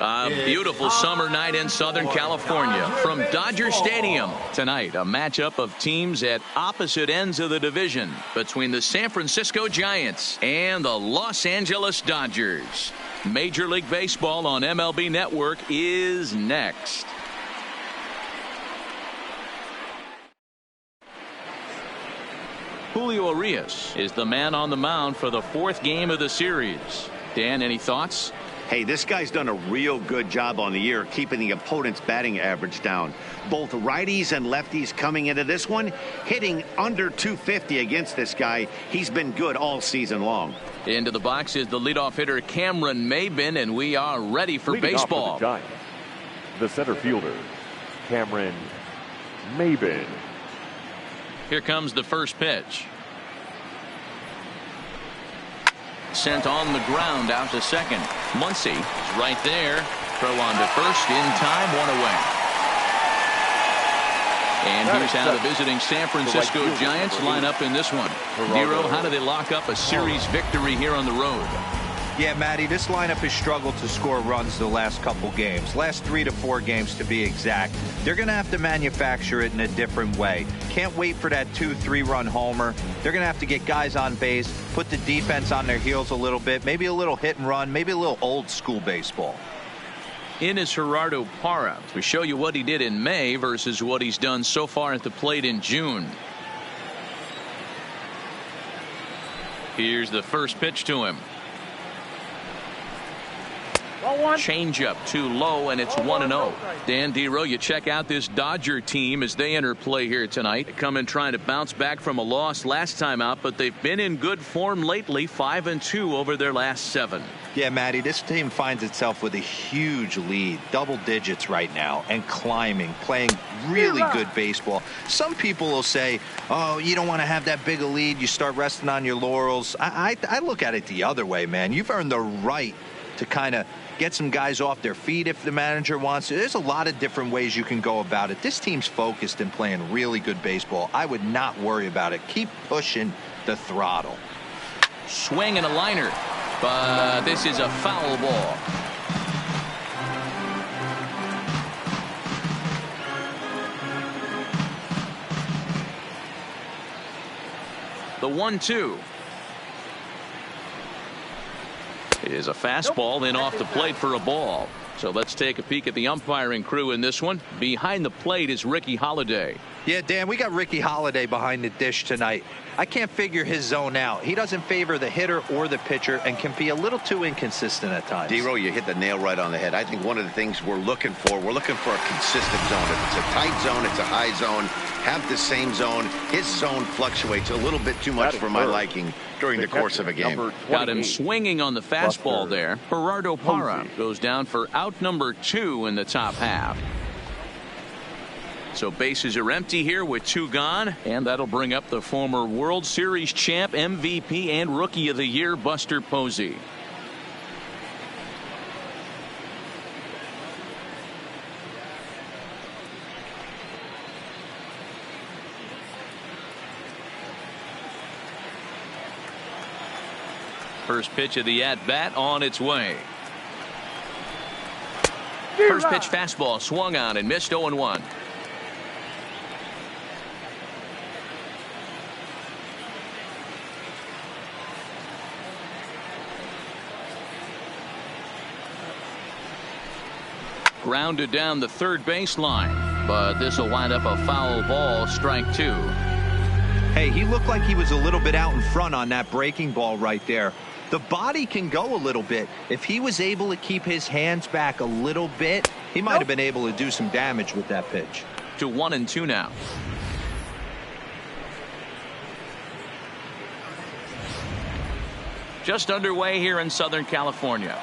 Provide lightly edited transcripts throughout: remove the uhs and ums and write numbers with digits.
A beautiful summer night in Southern California from Dodger Stadium. Tonight, a matchup of teams at opposite ends of the division between the San Francisco Giants and the Los Angeles Dodgers. Major League Baseball on MLB Network is next. Julio Urias is the man on the mound for the fourth game of the series. Dan, any thoughts? Hey, this guy's done a real good job on the year keeping the opponent's batting average down. Both righties and lefties coming into this one, hitting under 250 against this guy. He's been good all season long. Into the box is the leadoff hitter Cameron Maybin, and we are ready for baseball. For the Giants, the center fielder, Cameron Maybin. Here comes the first pitch. Sent on the ground out to second. Muncy is right there. Throw on to first in time, one away. And here's how the visiting San Francisco Giants line up in this one. Nero, how do they lock up a series victory here on the road? Yeah, Matty, this lineup has struggled to score runs the last couple games. Last 3 to 4 games to be exact. They're going to have to manufacture it in a different way. Can't wait for that 2-3 run homer. They're going to have to get guys on base, put the defense on their heels a little bit, maybe a little hit and run, maybe a little old school baseball. In is Gerardo Parra. We show you what he did in May versus what he's done so far at the plate in June. Here's the first pitch to him. Changeup too low, and it's 1-0. Dan Dero, you check out this Dodger team as they enter play here tonight. They come in trying to bounce back from a loss last time out, but they've been in good form lately, 5-2 over their last 7. Yeah, Matty, this team finds itself with a huge lead, double digits right now, and climbing, playing really good baseball. Some people will say, oh, you don't want to have that big a lead, you start resting on your laurels. I look at it the other way, man. You've earned the right to kind of get some guys off their feet if the manager wants to. There's a lot of different ways you can go about it. This team's focused and playing really good baseball. I would not worry about it. Keep pushing the throttle. Swing and a liner, but this is a foul ball. The 1-2. Is a fastball, then off the plate for a ball. So let's take a peek at the umpiring crew in this one. Behind the plate is Ricky Holiday. Yeah, Dan, we got Ricky Holiday behind the dish tonight. I can't figure his zone out. He doesn't favor the hitter or the pitcher and can be a little too inconsistent at times. Dero, you hit the nail right on the head. I think one of the things we're looking for a consistent zone. If it's a tight zone, it's a high zone. Have the same zone. His zone fluctuates a little bit too much for my liking during the course of a game. Got him swinging on the fastball there. Gerardo Parra goes down for out number 2 in the top half. So bases are empty here with 2 gone, and that'll bring up the former World Series champ, MVP, and Rookie of the Year, Buster Posey. First pitch of the at-bat on its way. First pitch fastball swung on and missed 0-1. Grounded down the third baseline, but this will wind up a foul ball, strike 2. Hey, he looked like he was a little bit out in front on that breaking ball right there. The body can go a little bit. If he was able to keep his hands back a little bit, he might have been able to do some damage with that pitch. To 1-2 now. Just underway here in Southern California.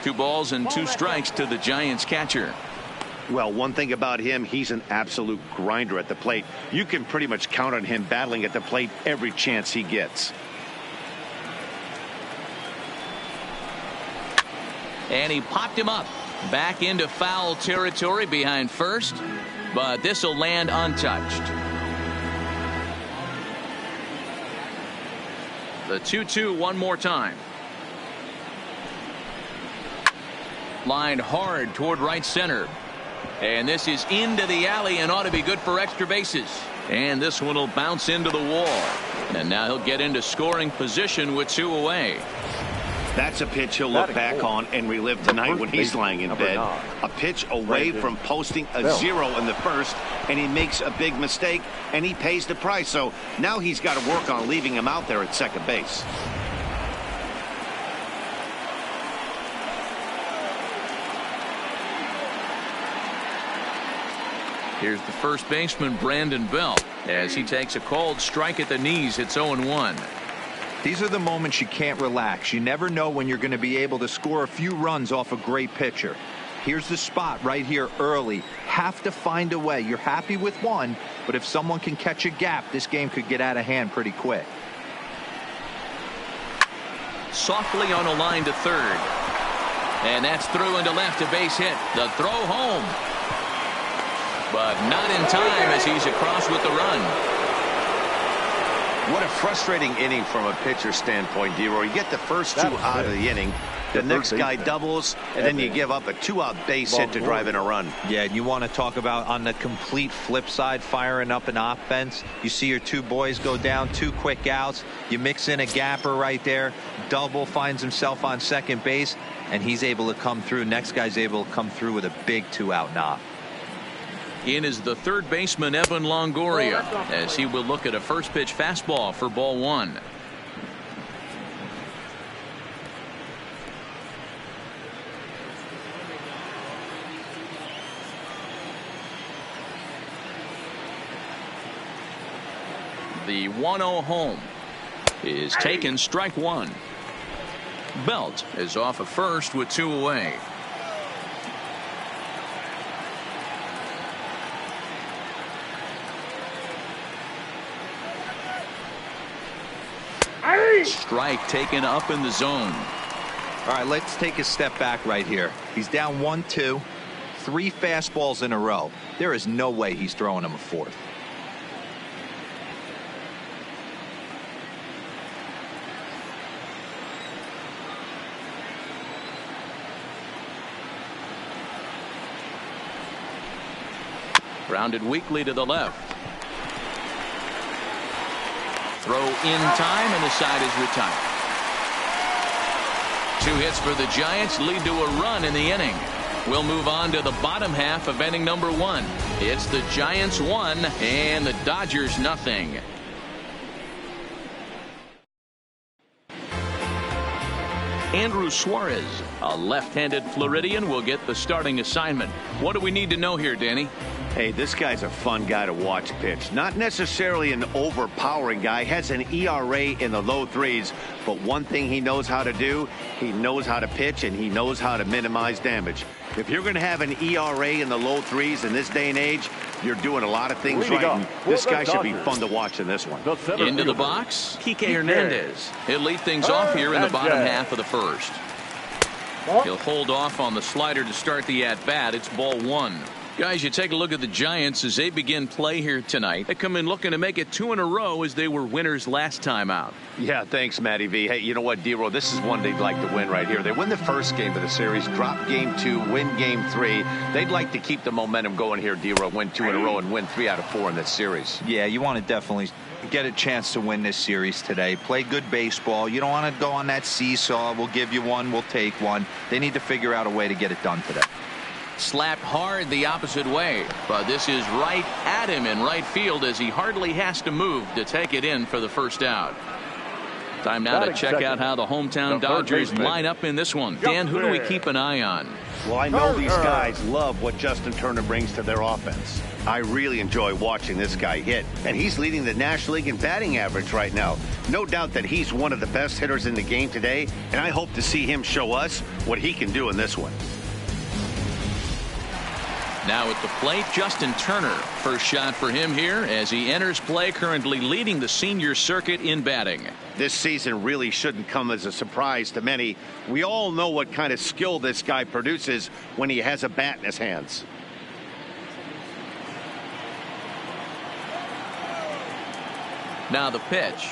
Two balls and 2 strikes to the Giants catcher. Well, one thing about him, he's an absolute grinder at the plate. You can pretty much count on him battling at the plate every chance he gets. And he popped him up. Back into foul territory behind first, but this will land untouched. The 2-2 one more time. Lined hard toward right center. And this is into the alley and ought to be good for extra bases. And this one will bounce into the wall. And now he'll get into scoring position with 2 away. That's a pitch he'll look back on and relive tonight when he's lying in bed. A pitch away from posting a 0 in the first, and he makes a big mistake, and he pays the price. So now he's got to work on leaving him out there at second base. Here's the first baseman, Brandon Belt, as he takes a cold strike at the knees. It's 0-1. These are the moments you can't relax. You never know when you're going to be able to score a few runs off a great pitcher. Here's the spot right here early. Have to find a way. You're happy with one, but if someone can catch a gap, this game could get out of hand pretty quick. Softly on a line to third. And that's through into left, a base hit. The throw home. But not in time as he's across with the run. What a frustrating inning from a pitcher standpoint, D-Roy. You get the first 2 out of the inning. The next guy doubles, and then you give up a 2-out base hit to drive in a run. Yeah, and you want to talk about on the complete flip side, firing up an offense. You see your 2 boys go down, 2 quick outs. You mix in a gapper right there. Double finds himself on second base, and he's able to come through. Next guy's able to come through with a big 2-out knock. In is the third baseman, Evan Longoria, as he will look at a first pitch fastball for ball 1. The 1-0 home is taken, strike 1. Belt is off of first with 2 away. Strike taken up in the zone. All right, let's take a step back right here. He's down 1-2, 3 fastballs in a row. There is no way he's throwing him a 4th. Grounded weakly to the left. Throw in time, and the side is retired. 2 hits for the Giants lead to a run in the inning. We'll move on to the bottom half of inning number 1. It's the Giants 1 and the Dodgers nothing. Andrew Suarez, a left-handed Floridian, will get the starting assignment. What do we need to know here, Danny? Hey, this guy's a fun guy to watch pitch. Not necessarily an overpowering guy. Has an ERA in the low 3s. But one thing he knows how to do, he knows how to pitch, and he knows how to minimize damage. If you're going to have an ERA in the low 3s in this day and age, you're doing a lot of things right. And this guy should be fun to watch in this one. Into the box, Kike Hernandez. He'll lead things off here in the bottom half of the first. He'll hold off on the slider to start the at-bat. It's ball 1. Guys, you take a look at the Giants as they begin play here tonight. They come in looking to make it 2 in a row as they were winners last time out. Yeah, thanks, Matty V. Hey, you know what, D-Roy? This is one they'd like to win right here. They win the first game of the series, drop game 2, win game 3. They'd like to keep the momentum going here, D-Roy, win 2 in a row and win 3 out of 4 in this series. Yeah, you want to definitely get a chance to win this series today. Play good baseball. You don't want to go on that seesaw. We'll give you one, we'll take one. They need to figure out a way to get it done today. Slapped hard the opposite way, but this is right at him in right field as he hardly has to move to take it in for the first out. Time now to check out how the hometown Dodgers line up in this one. Dan, who do we keep an eye on? Well, I know these guys love what Justin Turner brings to their offense. I really enjoy watching this guy hit, and he's leading the National League in batting average right now. No doubt that he's one of the best hitters in the game today, and I hope to see him show us what he can do in this one. Now at the plate, Justin Turner. First shot for him here as he enters play, currently leading the senior circuit in batting. This season really shouldn't come as a surprise to many. We all know what kind of skill this guy produces when he has a bat in his hands. Now the pitch.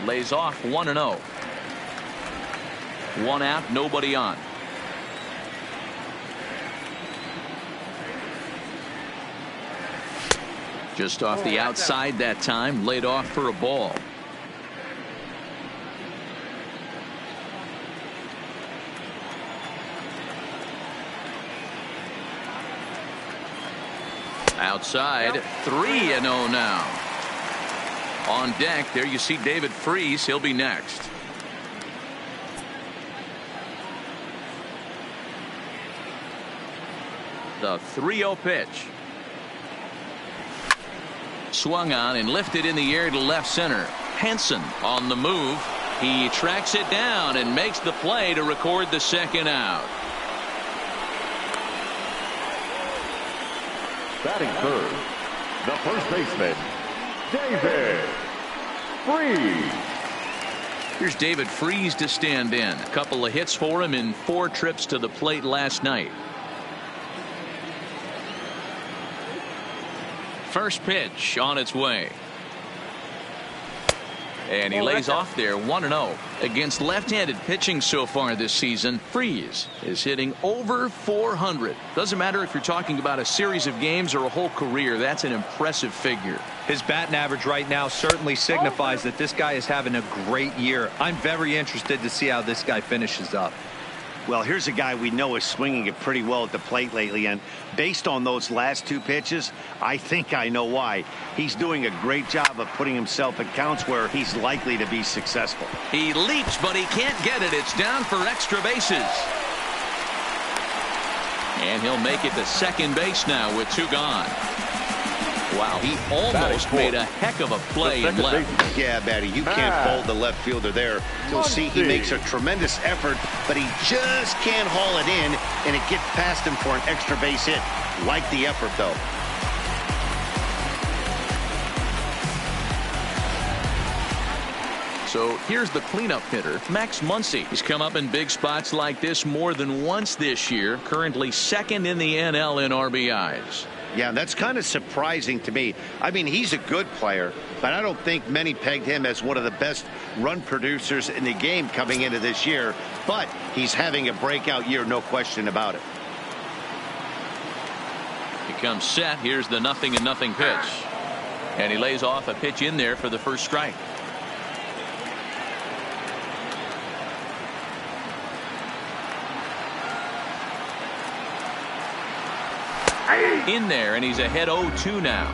Lays off 1-0. One out, nobody on. Just off the outside that time, laid off for a ball. Outside, 3-0 now. On deck, there you see David Freese. He'll be next. The 3-0 pitch. Swung on and lifted in the air to left center. Henson on the move. He tracks it down and makes the play to record the second out. Batting third, the first baseman, David Freese. Here's David Freese to stand in. A couple of hits for him in 4 trips to the plate last night. First pitch on its way. And he lays off there, 1-0. Against left-handed pitching so far this season, Freese is hitting over 400. Doesn't matter if you're talking about a series of games or a whole career. That's an impressive figure. His batting average right now certainly signifies that this guy is having a great year. I'm very interested to see how this guy finishes up. Well, here's a guy we know is swinging it pretty well at the plate lately, and based on those last 2 pitches, I think I know why. He's doing a great job of putting himself in counts where he's likely to be successful. He leaps, but he can't get it. It's down for extra bases. And he'll make it to second base now with 2 gone. Wow, he almost made a heck of a play in left. Yeah, Batty, you can't fold the left fielder there. You'll see he makes a tremendous effort, but he just can't haul it in, and it gets past him for an extra base hit. Like the effort, though. So here's the cleanup hitter, Max Muncy. He's come up in big spots like this more than once this year, currently second in the NL in RBIs. Yeah, that's kind of surprising to me. I mean, he's a good player, but I don't think many pegged him as one of the best run producers in the game coming into this year. But he's having a breakout year, no question about it. He comes set. Here's the 0-0 pitch. And he lays off a pitch in there for the first strike. In there, and he's ahead 0-2 now.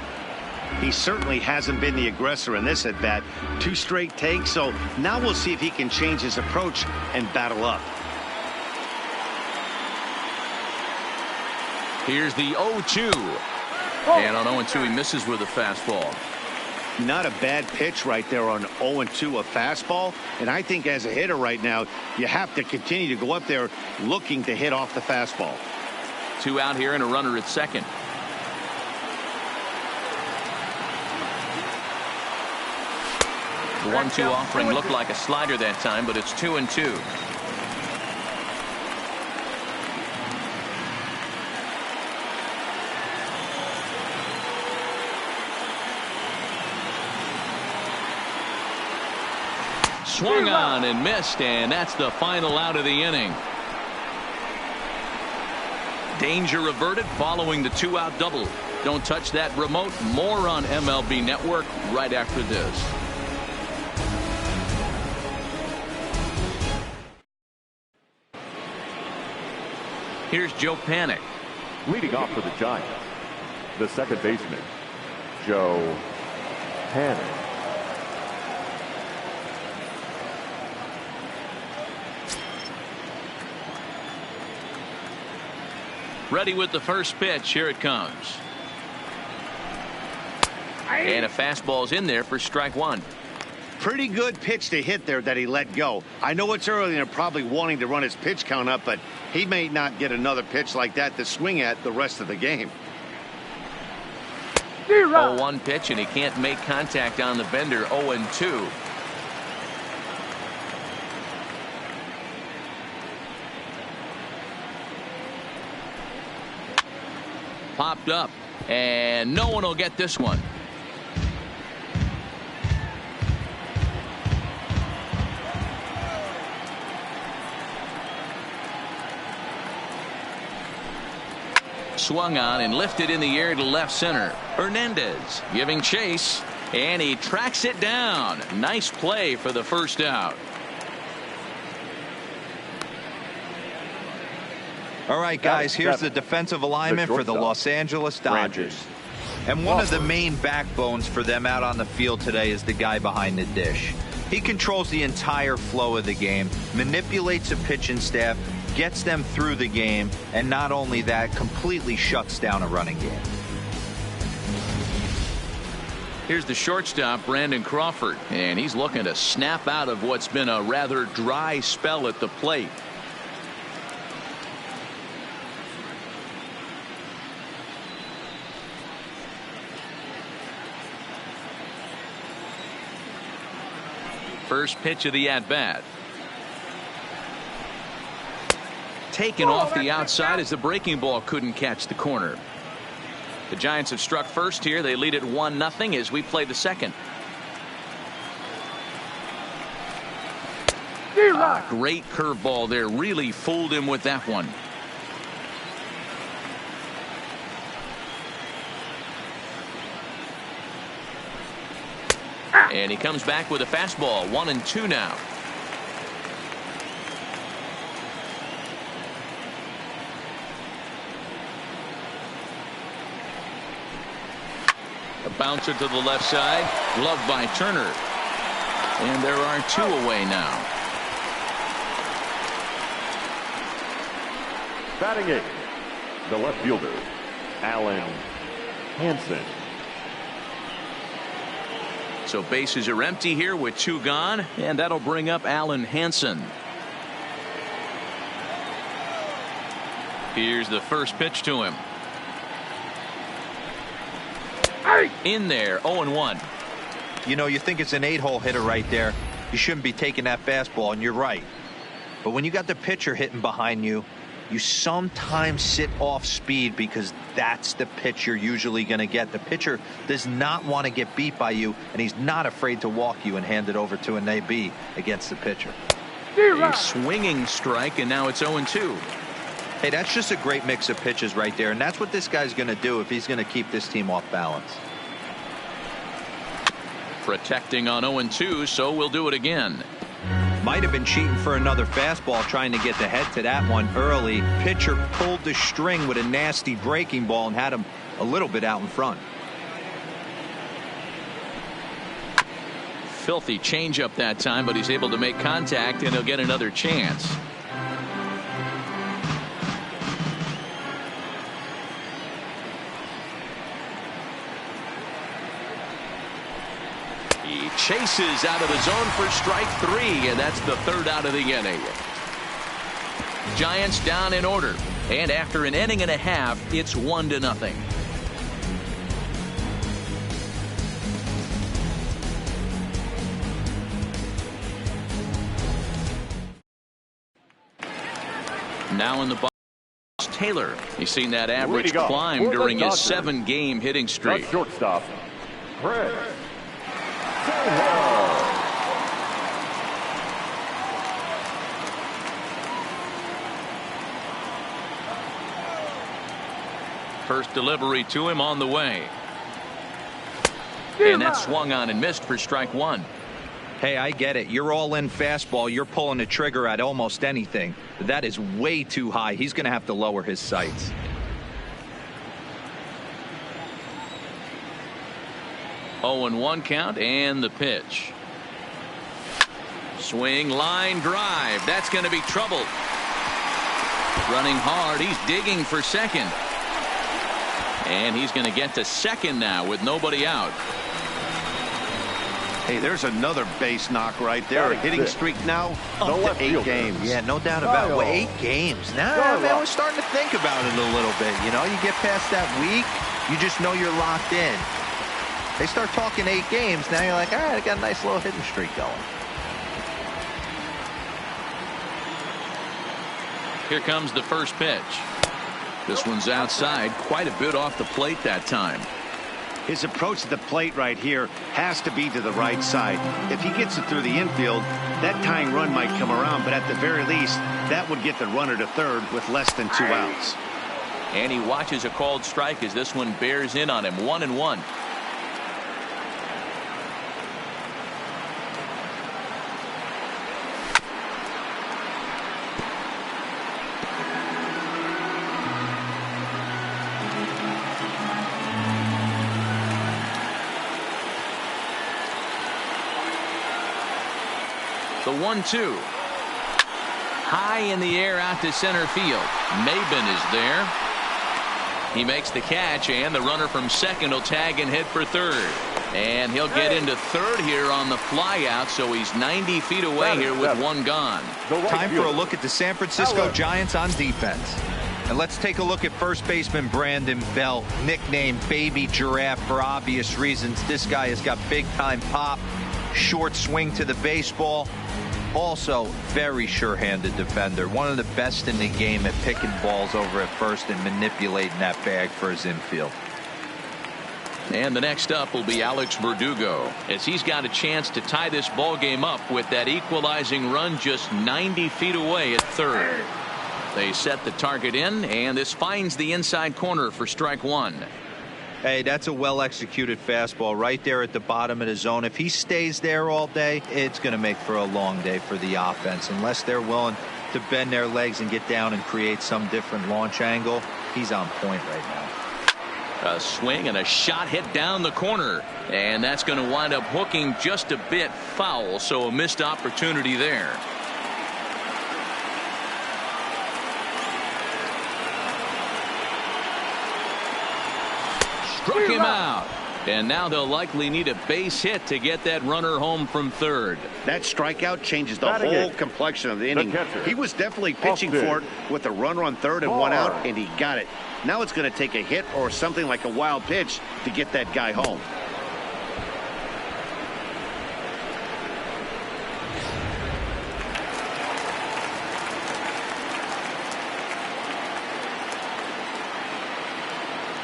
He certainly hasn't been the aggressor in this at bat. 2 straight takes, so now we'll see if he can change his approach and battle up. Here's the 0-2. And on 0-2 he misses with a fastball. Not a bad pitch right there on 0-2, a fastball. And I think as a hitter right now, you have to continue to go up there looking to hit off the fastball. 2 out here and a runner at second. The 1-2 offering looked like a slider that time, but it's 2-2. Swung on and missed, and that's the final out of the inning. Danger averted following the 2-out double. Don't touch that remote. More on MLB Network right after this. Here's Joe Panik. Leading off for the Giants, the second baseman, Joe Panik. Ready with the first pitch. Here it comes. And a fastball's in there for strike 1. Pretty good pitch to hit there that he let go. I know it's early and they're probably wanting to run his pitch count up, but he may not get another pitch like that to swing at the rest of the game. 0-1 pitch, and he can't make contact on the bender. 0-2. Popped up, and no one will get this one. Swung on and lifted in the air to left center. Hernandez giving chase, and he tracks it down. Nice play for the first out. All right, guys, here's the defensive alignment for the Los Angeles Dodgers. And one of the main backbones for them out on the field today is the guy behind the dish. He controls the entire flow of the game, manipulates the pitching staff, gets them through the game, and not only that, completely shuts down a running game. Here's the shortstop, Brandon Crawford, and he's looking to snap out of what's been a rather dry spell at the plate. First pitch of the at-bat. Taken off the outside as the breaking ball couldn't catch the corner. The Giants have struck first here. They lead it 1-0 as we play the second. Great curveball there. Really fooled him with that one. And he comes back with a fastball. 1-2 now. A bouncer to the left side. Gloved by Turner. And there are 2 away now. Batting 8, the left fielder, Alan Hansen. So bases are empty here with 2 gone, and that'll bring up Alan Hansen. Here's the first pitch to him. In there, 0-1. You know, you think it's an 8-hole hitter right there. You shouldn't be taking that fastball, and you're right. But when you got the pitcher hitting behind you, you sometimes sit off speed because that's the pitch you're usually going to get. The pitcher does not want to get beat by you, and he's not afraid to walk you and hand it over to an AB against the pitcher. A swinging strike, and now it's 0-2. Hey, that's just a great mix of pitches right there, and that's what this guy's going to do if he's going to keep this team off balance. Protecting on 0-2, so we'll do it again. Might have been cheating for another fastball, trying to get the head to that one early. Pitcher pulled the string with a nasty breaking ball and had him a little bit out in front. Filthy changeup that time, but he's able to make contact, and he'll get another chance. He chases out of the zone for strike 3, and that's the 3rd out of the inning. Giants down in order, and after an inning and a half, it's 1-0. Now in the box, Taylor. He's seen that average climb during his 7-game hitting streak. Shortstop, Chris. First delivery to him on the way. And that swung on and missed for strike 1. Hey, I get it. You're all in fastball. You're pulling the trigger at almost anything. That is way too high. He's going to have to lower his sights. Oh, 0-1 count, and the pitch. Swing, line drive. That's going to be trouble. Running hard. He's digging for second. And he's going to get to second now with nobody out. Hey, there's another base knock right there. A hitting streak now up to 8 games. Yeah, no doubt about it. Well, 8 games. Now, I was starting to think about it a little bit. You know, you get past that week, you just know you're locked in. They start talking 8 games, now you're like, all right, I got a nice little hitting streak going. Here comes the first pitch. This one's outside, quite a bit off the plate that time. His approach to the plate right here has to be to the right side. If he gets it through the infield, that tying run might come around, but at the very least, that would get the runner to third with less than 2 outs. And he watches a called strike as this one bears in on him. 1-1. The 1-2. High in the air out to center field. Maben is there. He makes the catch, and the runner from second will tag and head for third. And he'll get into third here on the flyout, so he's 90 feet away here with 1 gone. Time for a look at the San Francisco Giants on defense. And let's take a look at first baseman Brandon Belt, nicknamed Baby Giraffe for obvious reasons. This guy has got big-time pop, short swing to the baseball. Also, very sure-handed defender. One of the best in the game at picking balls over at first and manipulating that bag for his infield. And the next up will be Alex Verdugo, as he's got a chance to tie this ball game up with that equalizing run just 90 feet away at third. They set the target in, and this finds the inside corner for strike 1. Hey, that's a well-executed fastball right there at the bottom of the zone. If he stays there all day, it's going to make for a long day for the offense. Unless they're willing to bend their legs and get down and create some different launch angle, he's on point right now. A swing and a shot hit down the corner. And that's going to wind up hooking just a bit foul, so a missed opportunity there. Struck him out. And now they'll likely need a base hit to get that runner home from third. That strikeout changes the whole complexion of the inning. He was definitely pitching for it with a runner on third and 1 out, and he got it. Now it's going to take a hit or something like a wild pitch to get that guy home.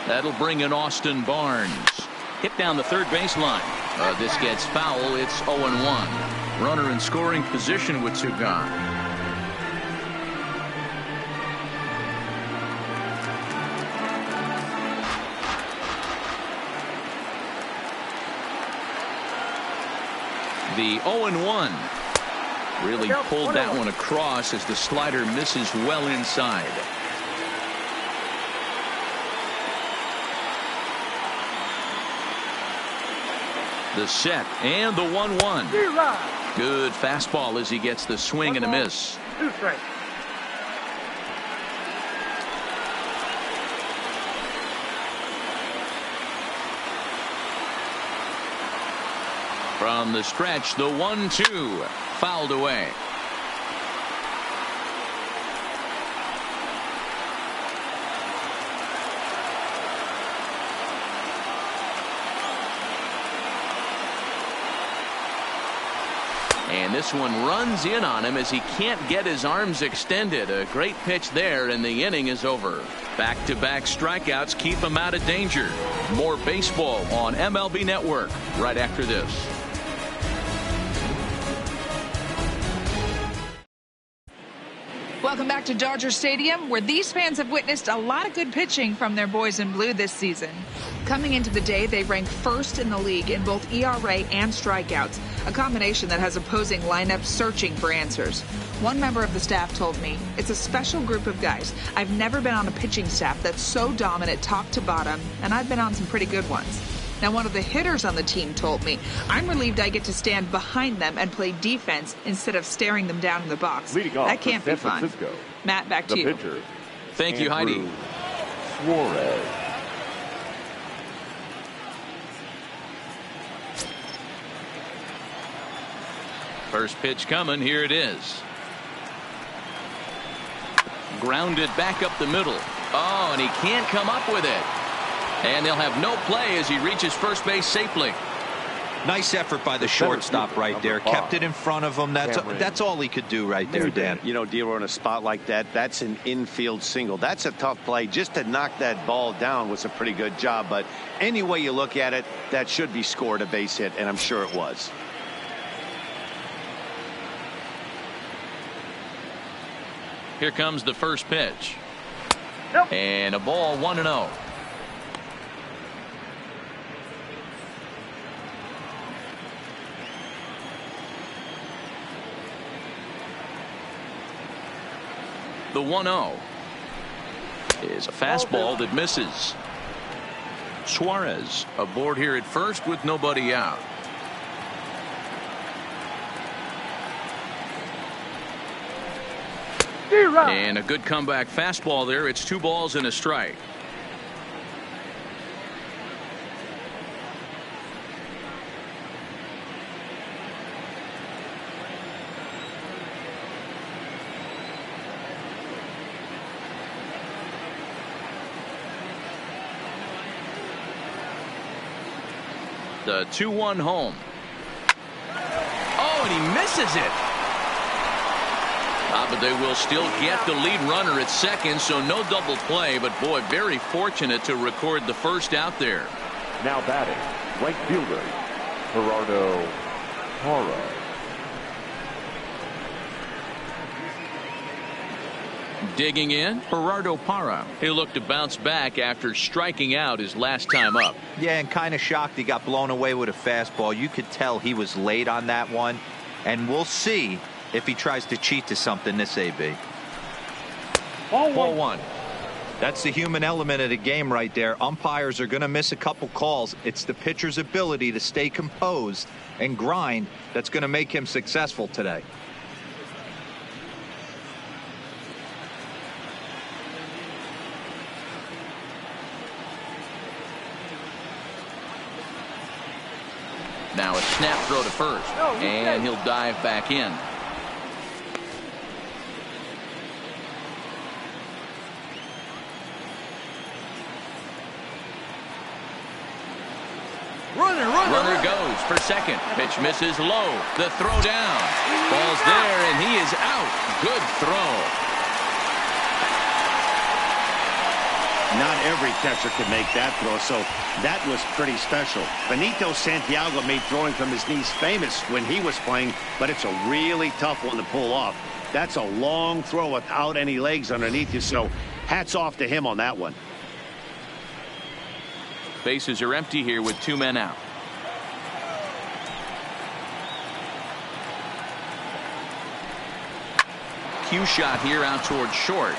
That'll bring in Austin Barnes. Hit down the third baseline. This gets foul. It's 0-1. Runner in scoring position with 2 gone. The 0-1 really pulled that one across as the slider misses well inside. The set and the 1-1. Good fastball as he gets the swing and a miss. 2 strikes. From the stretch, the 1-2 fouled away. And this one runs in on him as he can't get his arms extended. A great pitch there, and the inning is over. Back-to-back strikeouts keep him out of danger. More baseball on MLB Network right after this. Welcome back to Dodger Stadium, where these fans have witnessed a lot of good pitching from their boys in blue this season. Coming into the day, they ranked first in the league in both ERA and strikeouts, a combination that has opposing lineups searching for answers. One member of the staff told me, "It's a special group of guys. I've never been on a pitching staff that's so dominant top to bottom, and I've been on some pretty good ones." Now, one of the hitters on the team told me, "I'm relieved I get to stand behind them and play defense instead of staring them down in the box. That can't be fun." Matt, back to you. Pitcher, Thank you, Heidi. Suarez. First pitch coming. Here it is. Grounded back up the middle. Oh, and he can't come up with it. And they'll have no play as he reaches first base safely. Nice effort by the shortstop right there. Kept it in front of him. That's all he could do right there, Dan. You know, Dero, in a spot like that, that's an infield single. That's a tough play. Just to knock that ball down was a pretty good job. But any way you look at it, that should be scored a base hit, and I'm sure it was. Here comes the first pitch. And a ball 1-0. The 1-0 is a fastball that misses. Suarez aboard here at first with nobody out. And a good comeback fastball there. It's 2 balls and a strike. The 2-1 home. Oh, and he misses it. But they will still get the lead runner at second, so no double play. But boy, very fortunate to record the first out there. Now batting, right fielder, Gerardo Parra. Digging in, Gerardo Parra. He'll look to bounce back after striking out his last time up. Yeah, and kind of shocked he got blown away with a fastball. You could tell he was late on that one. And we'll see if he tries to cheat to something this AB. Ball one. That's the human element of the game right there. Umpires are going to miss a couple calls. It's the pitcher's ability to stay composed and grind that's going to make him successful today. Now a snap throw to first, and he'll dive back in. Runner goes for second. Pitch misses low. The throw down. Ball's there, and he is out. Good throw. Not every catcher could make that throw, so that was pretty special. Benito Santiago made throwing from his knees famous when he was playing, but it's a really tough one to pull off. That's a long throw without any legs underneath you, so hats off to him on that one. Bases are empty here with 2 men out. Cue shot here out towards short.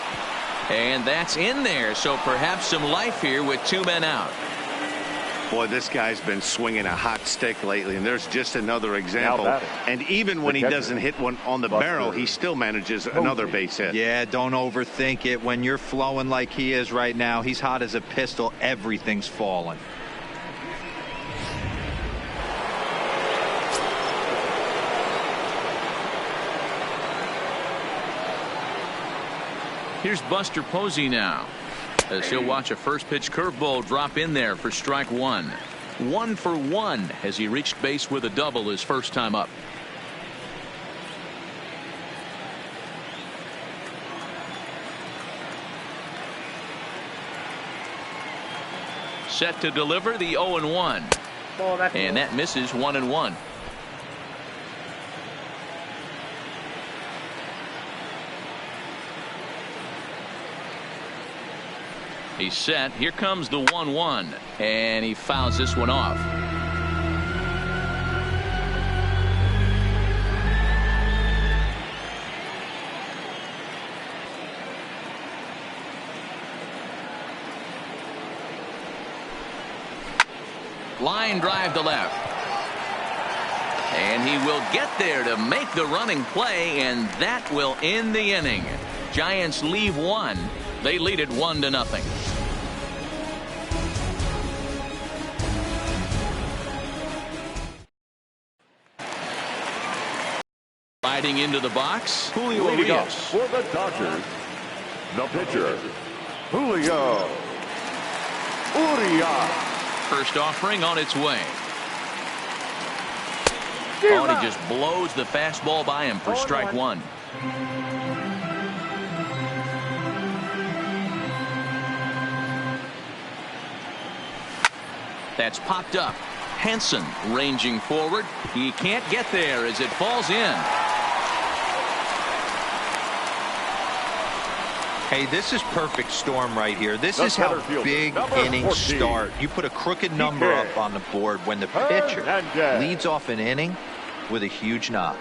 And that's in there, so perhaps some life here with 2 men out. Boy, this guy's been swinging a hot stick lately, and there's just another example. And even when he doesn't hit one on the barrel, he still manages another base hit. Yeah, don't overthink it. When you're flowing like he is right now, he's hot as a pistol. Everything's falling. Here's Buster Posey now, as he'll watch a first pitch curveball drop in there for strike 1. 1 for 1 as he reached base with a double his first time up. Set to deliver the 0-1. And that misses 1-1. He's set. Here comes the 1-1, and he fouls this one off. Line drive to left. And he will get there to make the running play, and that will end the inning. Giants leave 1. They lead it 1-0. Riding into the box, Julio Leading off Urias. for the Dodgers, the pitcher, Julio Urias. First offering on its way. Oh, and he just blows the fastball by him for strike one. That's popped up. Hansen ranging forward. He can't get there as it falls in. Hey, this is perfect storm right here. This is how big innings start. You put a crooked number up on the board when the pitcher leads off an inning with a huge knock.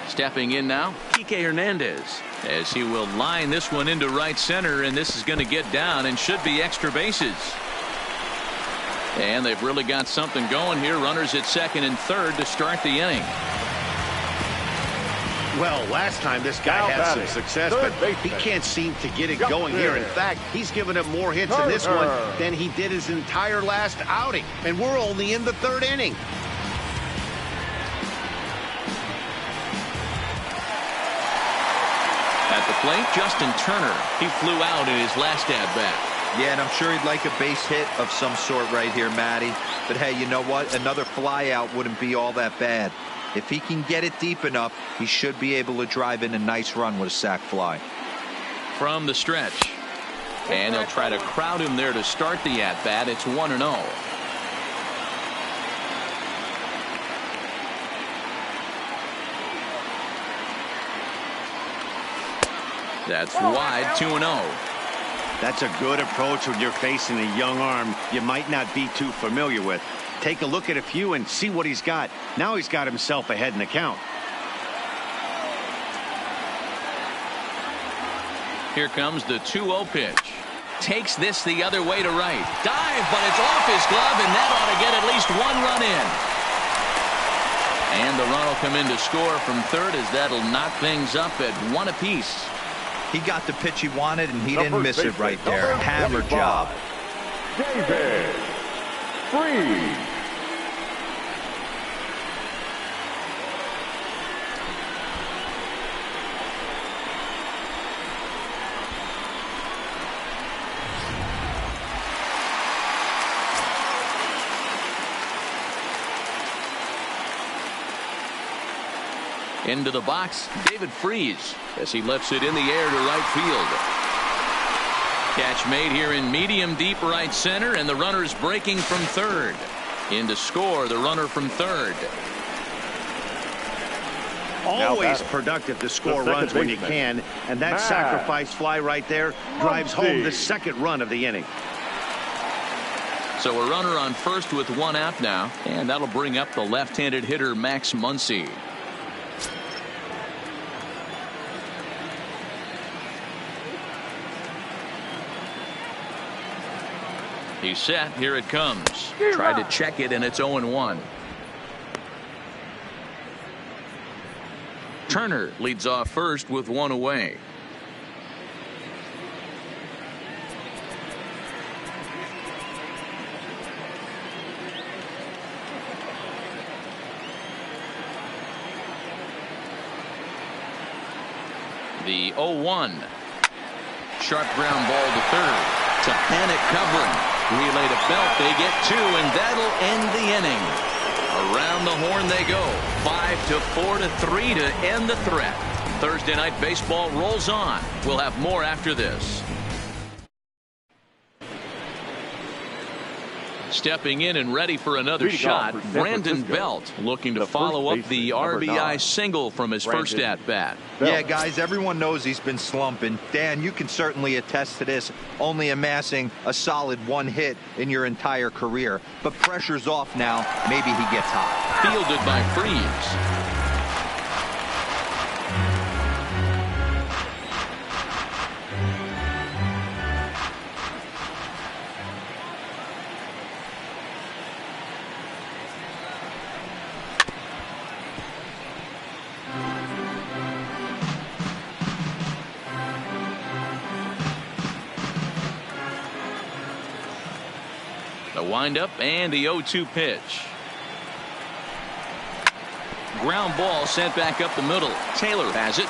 Stepping in now, Kike Hernandez, as he will line this one into right center, and this is going to get down and should be extra bases. And they've really got something going here. Runners at second and third to start the inning. Well, last time this guy had some success, but he can't seem to get it going here. In fact, he's given up more hits in this one than he did his entire last outing. And we're only in the third inning. At the plate, Justin Turner. He flew out in his last at-bat. Yeah, and I'm sure he'd like a base hit of some sort right here, Matty. But hey, you know what? Another fly out wouldn't be all that bad. If he can get it deep enough, he should be able to drive in a nice run with a sac fly. From the stretch. And he'll try to crowd him there to start the at-bat. It's 1-0. That's wide, 2-0. That's a good approach when you're facing a young arm you might not be too familiar with. Take a look at a few and see what he's got. Now he's got himself ahead in the count. Here comes the 2-0 pitch. Takes this the other way to right. Dive, but it's off his glove, and that ought to get at least one run in. And the run will come in to score from third, as that'll knock things up at 1 apiece. He got the pitch he wanted, and he didn't miss it right there. Hammer job. David Freese. Into the box, David Freese, as he lifts it in the air to right field. Catch made here in medium deep right center, and the runner's breaking from third. In to score, the runner from third. Always productive to score runs when you can, and that sacrifice fly right there drives home the second run of the inning. So a runner on first with one out now, and that'll bring up the left-handed hitter Max Muncy. He's set. Here it comes. Tried to check it, and it's 0-1. Turner leads off first with one away. The 0-1. Sharp ground ball to third. To panic covering. Relay to Belt. They get two, and that'll end the inning. Around the horn they go. 5-4 to 3 to end the threat. Thursday Night Baseball rolls on. We'll have more after this. Stepping in and ready for another shot, Brandon Belt looking to follow up the RBI single from his first at-bat. Yeah, guys, everyone knows he's been slumping. Dan, you can certainly attest to this, only amassing a solid one hit in your entire career. But pressure's off now. Maybe he gets hot. Fielded by Freese. windup and the 0-2 pitch. Ground ball sent back up the middle. Taylor has it.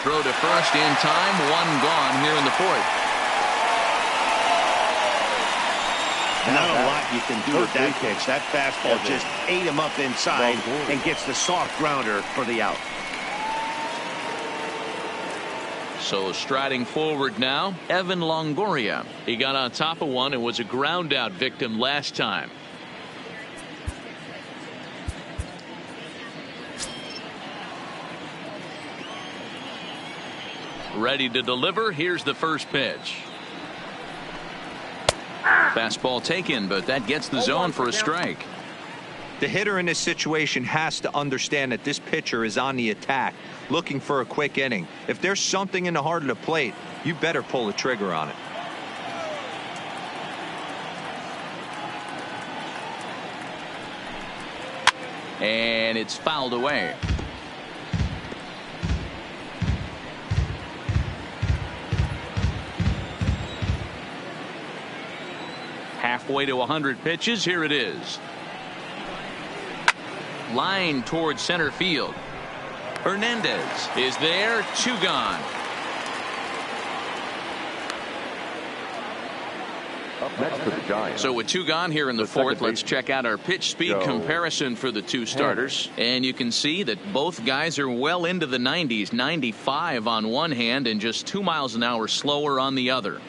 Throw to first in time. One gone here in the fourth. Not a lot you can do with that pitch. That fastball just ate him up inside and gets the soft grounder for the out. So striding forward now, Evan Longoria. He got on top of one and was a ground out victim last time. Ready to deliver. Here's the first pitch. Fastball taken, but that gets the zone for a strike. The hitter in this situation has to understand that this pitcher is on the attack, looking for a quick inning. If there's something in the heart of the plate, you better pull the trigger on it. And it's fouled away. Halfway to 100 pitches. Here it is. Line towards center field. Hernandez is there. 2 gone. Up next for the Giants. So with 2 gone here in the fourth, let's check out our pitch speed comparison for the 2 starters. And you can see that both guys are well into the 90s. 95 on one hand and just 2 miles an hour slower on the other.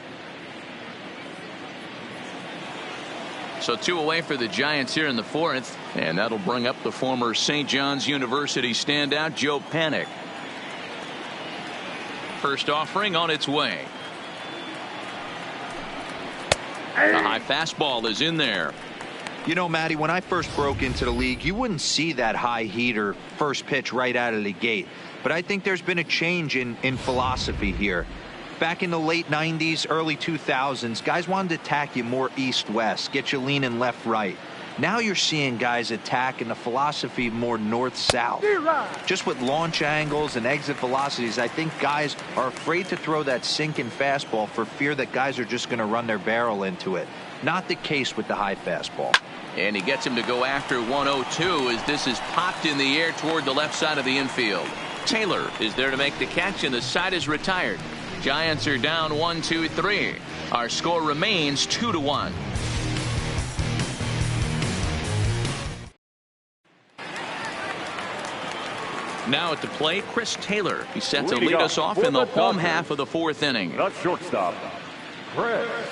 So 2 away for the Giants here in the fourth, and that'll bring up the former St. John's University standout Joe Panik. First offering on its way. The high fastball is in there. You know, Matty, when I first broke into the league, you wouldn't see that high heater first pitch right out of the gate. But I think there's been a change in philosophy here. Back in the late 90s, early 2000s, guys wanted to attack you more east-west, get you leaning left-right. Now you're seeing guys attack in the philosophy more north-south. Just with launch angles and exit velocities, I think guys are afraid to throw that sinking fastball for fear that guys are just going to run their barrel into it. Not the case with the high fastball. And he gets him to go after 1-0-2 as this is popped in the air toward the left side of the infield. Taylor is there to make the catch, and the side is retired. Giants are down 1-2-3. Our score remains 2-1. Now at the plate, Chris Taylor. He's set to lead us off in the home half of the fourth inning. The shortstop, Chris Taylor.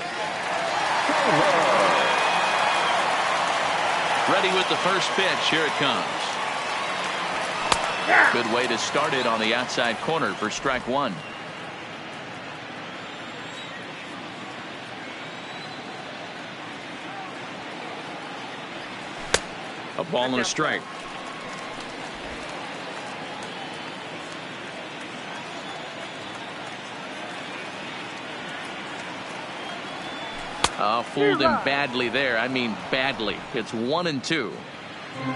Ready with the first pitch. Here it comes. Good way to start it on the outside corner for strike 1. A ball and a strike. Fooled him badly there. I mean badly. It's 1-2.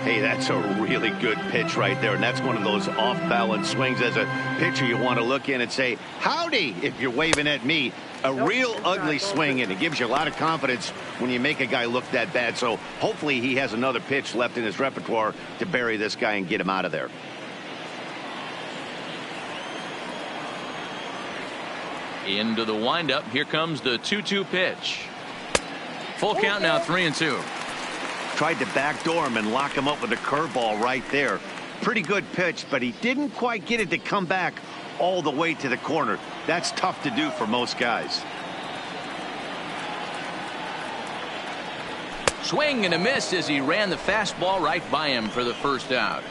Hey, that's a really good pitch right there, and that's one of those off-balance swings. As a pitcher, you want to look in and say, howdy, if you're waving at me. A real ugly swing, and it gives you a lot of confidence when you make a guy look that bad. So hopefully he has another pitch left in his repertoire to bury this guy and get him out of there. Into the windup. Here comes the 2-2 pitch. Full count now, 3-2. Tried to backdoor him and lock him up with a curveball right there. Pretty good pitch, but he didn't quite get it to come back all the way to the corner. That's tough to do for most guys. Swing and a miss as he ran the fastball right by him for the first out.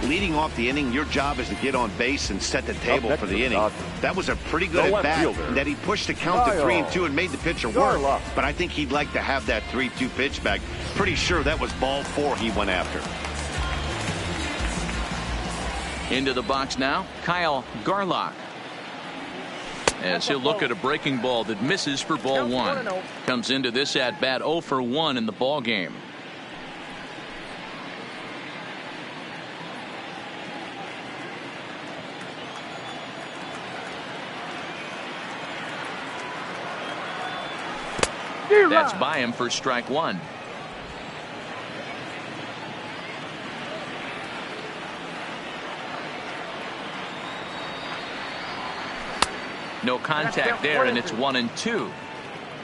Leading off the inning, your job is to get on base and set the table for the inning. That was a pretty good at bat that he pushed the count to 3-2 and made the pitcher work. But I think he'd like to have that 3-2 pitch back. Pretty sure that was ball 4 he went after. Into the box now, Kyle Garlock. As he'll look at a breaking ball that misses for ball 1. Comes into this at bat 0 for 1 in the ball game. That's by him for strike one. No contact there, and it's 1-2.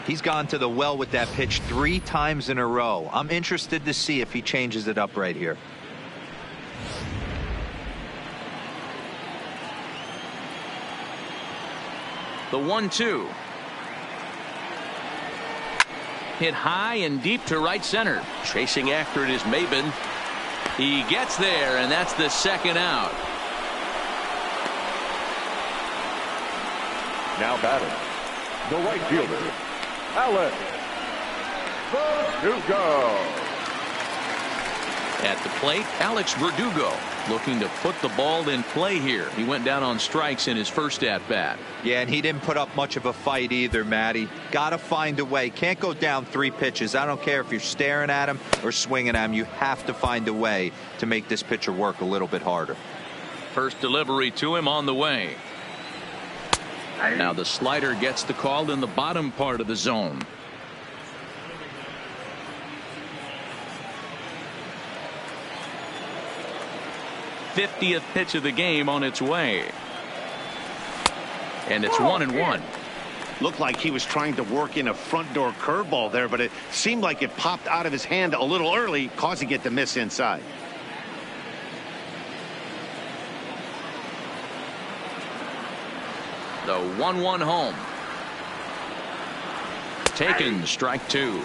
He's gone to the well with that pitch 3 times in a row. I'm interested to see if he changes it up right here. The 1-2. Hit high and deep to right center. Chasing after it is Maben. He gets there, and that's the second out. Now batting, the right fielder, Alex Verdugo. At the plate, Alex Verdugo looking to put the ball in play here. He went down on strikes in his first at-bat. Yeah, and he didn't put up much of a fight either, Matty. Got to find a way. Can't go down 3 pitches. I don't care if you're staring at him or swinging at him. You have to find a way to make this pitcher work a little bit harder. First delivery to him on the way. Now the slider gets the call in the bottom part of the zone. '50th pitch of the game on its way. And it's 1-1. Looked like he was trying to work in a front door curveball there, but it seemed like it popped out of his hand a little early, causing it to miss inside. The 1-1 home. Taken, strike 2.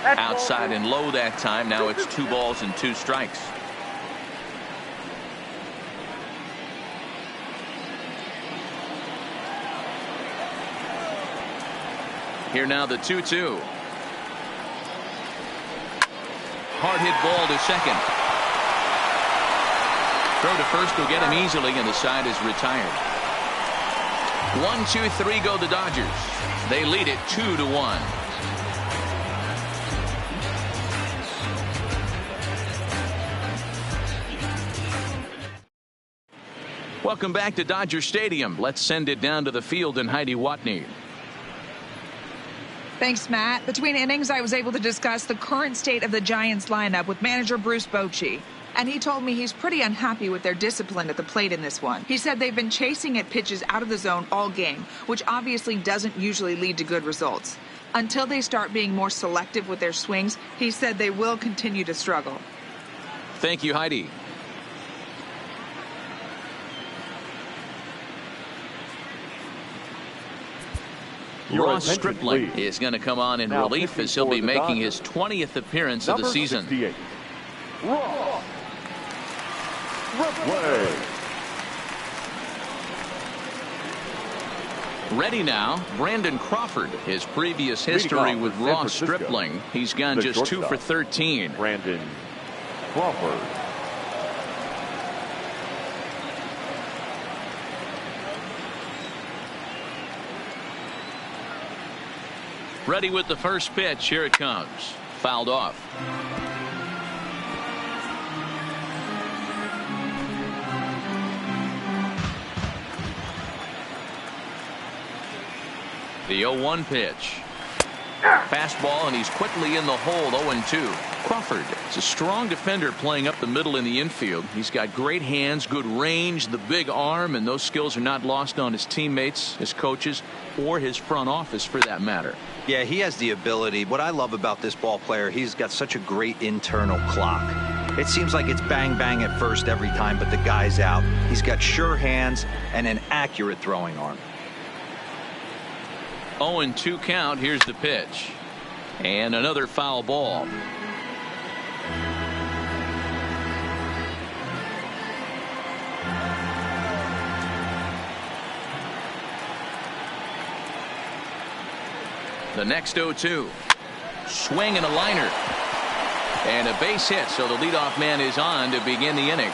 Outside and low that time. Now it's 2 balls and 2 strikes. Here now the 2-2. Hard hit ball to second. Throw to first will get him easily, and the side is retired. 1-2-3 go the Dodgers. They lead it 2-1. Welcome back to Dodger Stadium. Let's send it down to the field and Heidi Watney. Thanks, Matt. Between innings, I was able to discuss the current state of the Giants lineup with manager Bruce Bochy. And he told me he's pretty unhappy with their discipline at the plate in this one. He said they've been chasing at pitches out of the zone all game, which obviously doesn't usually lead to good results. Until they start being more selective with their swings, he said they will continue to struggle. Thank you, Heidi. Ross Stripling is going to come on in relief as he'll be making his 20th appearance of the season. Ross Stripling. Ready now, Brandon Crawford. His previous history with Ross Stripling, he's gone just 2 for 13. Brandon Crawford. Ready with the first pitch. Here it comes. Fouled off. The 0-1 pitch. Fastball, and he's quickly in the hole. 0-2. Crawford is a strong defender playing up the middle in the infield. He's got great hands, good range, the big arm, and those skills are not lost on his teammates, his coaches, or his front office for that matter. Yeah, he has the ability. What I love about this ball player, he's got such a great internal clock. It seems like it's bang bang at first every time, but the guy's out. He's got sure hands and an accurate throwing arm. 0-2 count. Here's the pitch. And another foul ball. The next 0-2. Swing and a liner. And a base hit, so the leadoff man is on to begin the inning.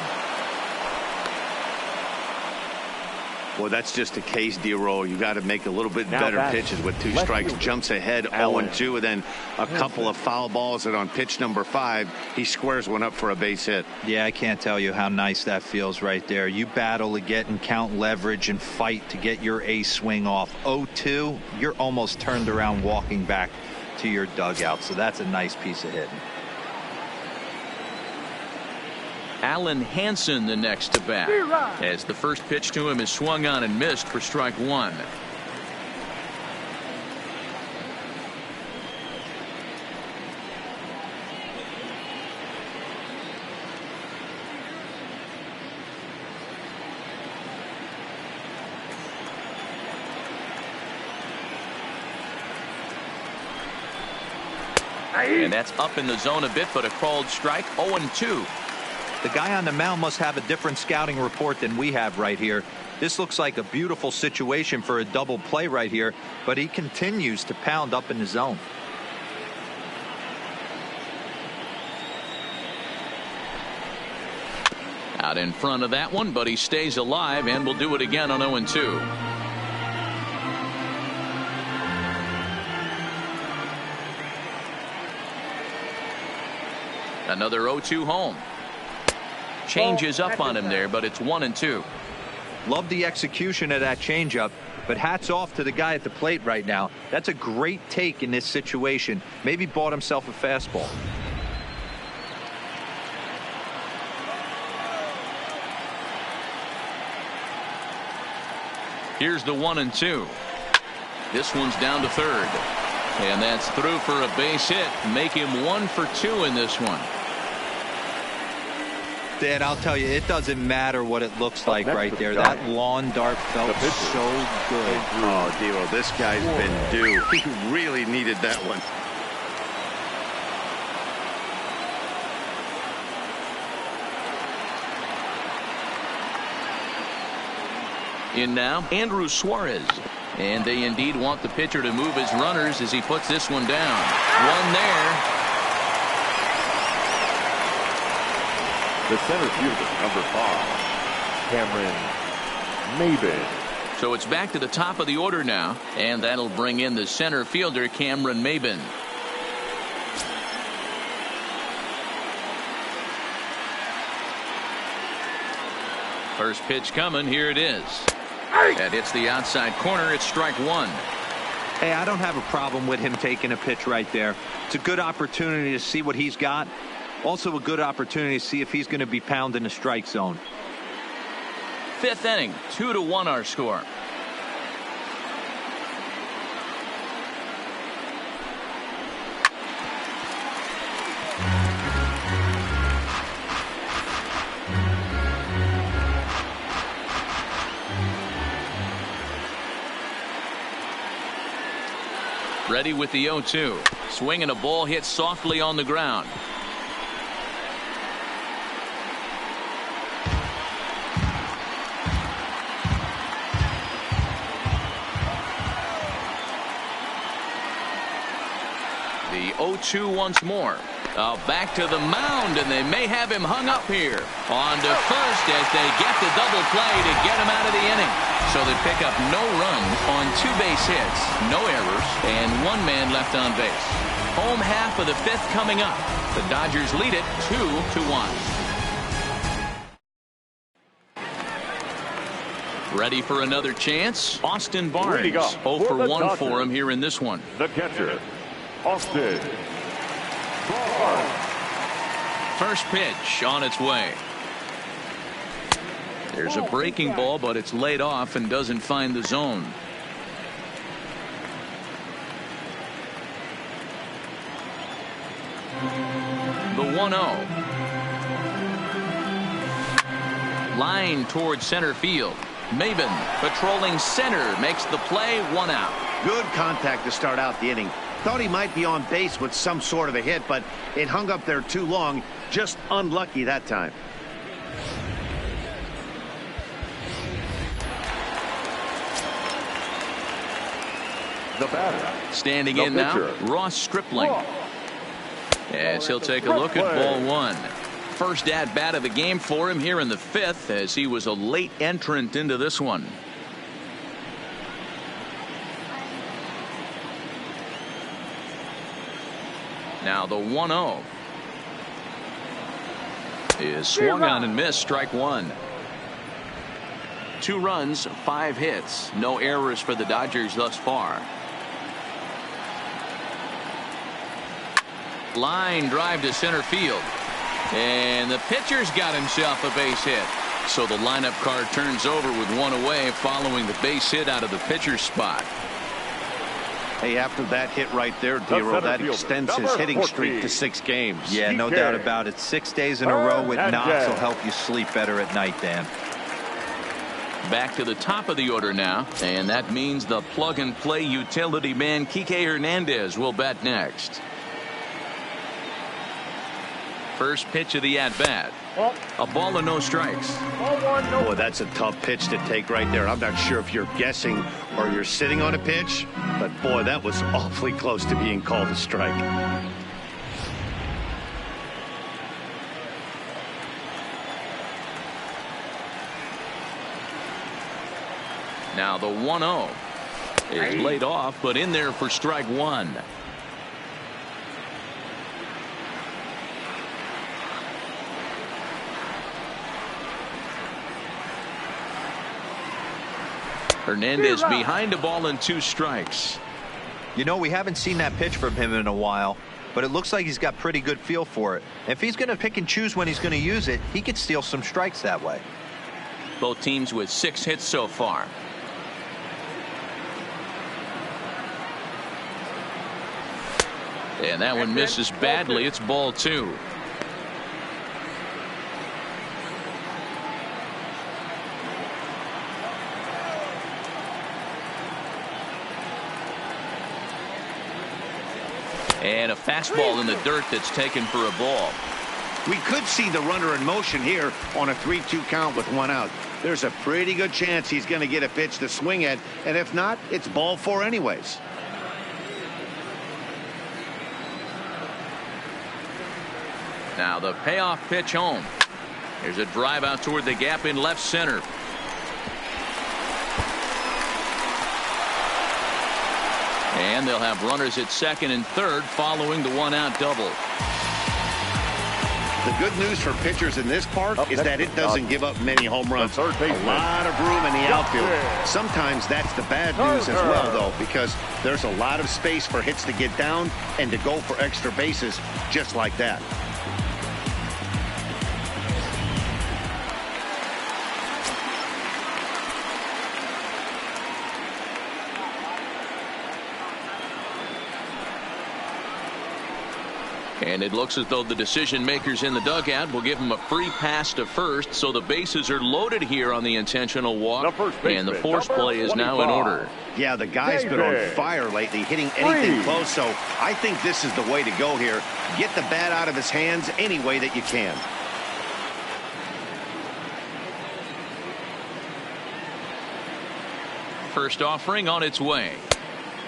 Well, that's just a case, D-Roll. You got to make a little bit better pitches with 2 strikes. Jumps ahead 0-2, and then a couple of foul balls, and on pitch number 5, he squares one up for a base hit. Yeah, I can't tell you how nice that feels right there. You battle to get and count leverage and fight to get your ace swing off. 0-2, you're almost turned around walking back to your dugout, so that's a nice piece of hitting. Alan Hansen the next to bat, as the first pitch to him is swung on and missed for strike 1. And that's up in the zone a bit, but a called strike. 0-2. The guy on the mound must have a different scouting report than we have right here. This looks like a beautiful situation for a double play right here, but he continues to pound up in the zone. Out in front of that one, but he stays alive and will do it again on 0-2. Another 0-2 home. Changes up on him there, but it's 1-2. Love the execution of that changeup, but hats off to the guy at the plate right now. That's a great take in this situation. Maybe bought himself a fastball. Here's the 1-2. This one's down to third. And that's through for a base hit. Make him 1 for 2 in this one. Dad, I'll tell you, it doesn't matter what it looks like right there. That lawn dart felt so good. Oh, D-Roll, this guy's been due. He really needed that one. In now, Andrew Suarez. And they indeed want the pitcher to move his runners as he puts this one down. One there. The center fielder, number 5, Cameron Maybin. So it's back to the top of the order now, and that'll bring in the center fielder, Cameron Maybin. First pitch coming. Here it is. That hits the outside corner. It's strike 1. Hey, I don't have a problem with him taking a pitch right there. It's a good opportunity to see what he's got. Also a good opportunity to see if he's going to be pounding the strike zone. 5th inning, 2-1 our score. Ready with the 0-2. Swinging a ball hit softly on the ground. The 0-2 once more. Back to the mound, and they may have him hung up here. On to first as they get the double play to get him out of the inning. So they pick up no runs on 2 base hits, no errors, and 1 man left on base. Home half of the 5th coming up. The Dodgers lead it 2-1. Ready for another chance? Austin Barnes. 0 for 1 for him here in this one. The catcher, Austin Barnes. First pitch on its way. There's a breaking ball, but it's laid off and doesn't find the zone. The 1-0. Line towards center field. Maybin patrolling center makes the play. 1 out. Good contact to start out the inning. Thought he might be on base with some sort of a hit, but it hung up there too long. Just unlucky that time. The batter. Standing in now, Ross Stripling. As he'll take a look at ball 1. First at bat of the game for him here in the 5th, as he was a late entrant into this one. Now the 1-0 is swung on and missed. Strike one. 2 runs, 5 hits, no errors for the Dodgers thus far. Line drive to center field, and the pitcher's got himself a base hit. So the lineup card turns over with 1 away following the base hit out of the pitcher's spot. Hey, after that hit right there, Dero, that extends his hitting streak to 6 games. Yeah, no doubt about it. 6 days in a row with knocks will help you sleep better at night, Dan. Back to the top of the order now, and that means the plug-and-play utility man Kike Hernandez will bat next. First pitch of the at-bat. A ball and no strikes. Boy, that's a tough pitch to take right there. I'm not sure if you're guessing or you're sitting on a pitch, but boy, that was awfully close to being called a strike. Now the 1-0 is laid off, but in there for strike one. Hernandez behind a ball and 2 strikes. You know, we haven't seen that pitch from him in a while, but it looks like he's got pretty good feel for it. If he's going to pick and choose when he's going to use it, he could steal some strikes that way. Both teams with 6 hits so far. And that one misses badly. It's ball 2. And a fastball in the dirt that's taken for a ball. We could see the runner in motion here on a 3-2 count with 1 out. There's a pretty good chance he's going to get a pitch to swing at, and if not, it's ball 4 anyways. Now the payoff pitch home. There's a drive out toward the gap in left center. And they'll have runners at second and third following the 1-out double. The good news for pitchers in this park is that it doesn't give up many home runs. A lot of room in the outfield. Sometimes that's the bad news as well, though, because there's a lot of space for hits to get down and to go for extra bases just like that. And it looks as though the decision makers in the dugout will give him a free pass to first, so the bases are loaded here on the intentional walk, and the force play is now in order. Yeah, the guy's been on fire lately, hitting anything close, so I think this is the way to go here. Get the bat out of his hands any way that you can. First offering on its way.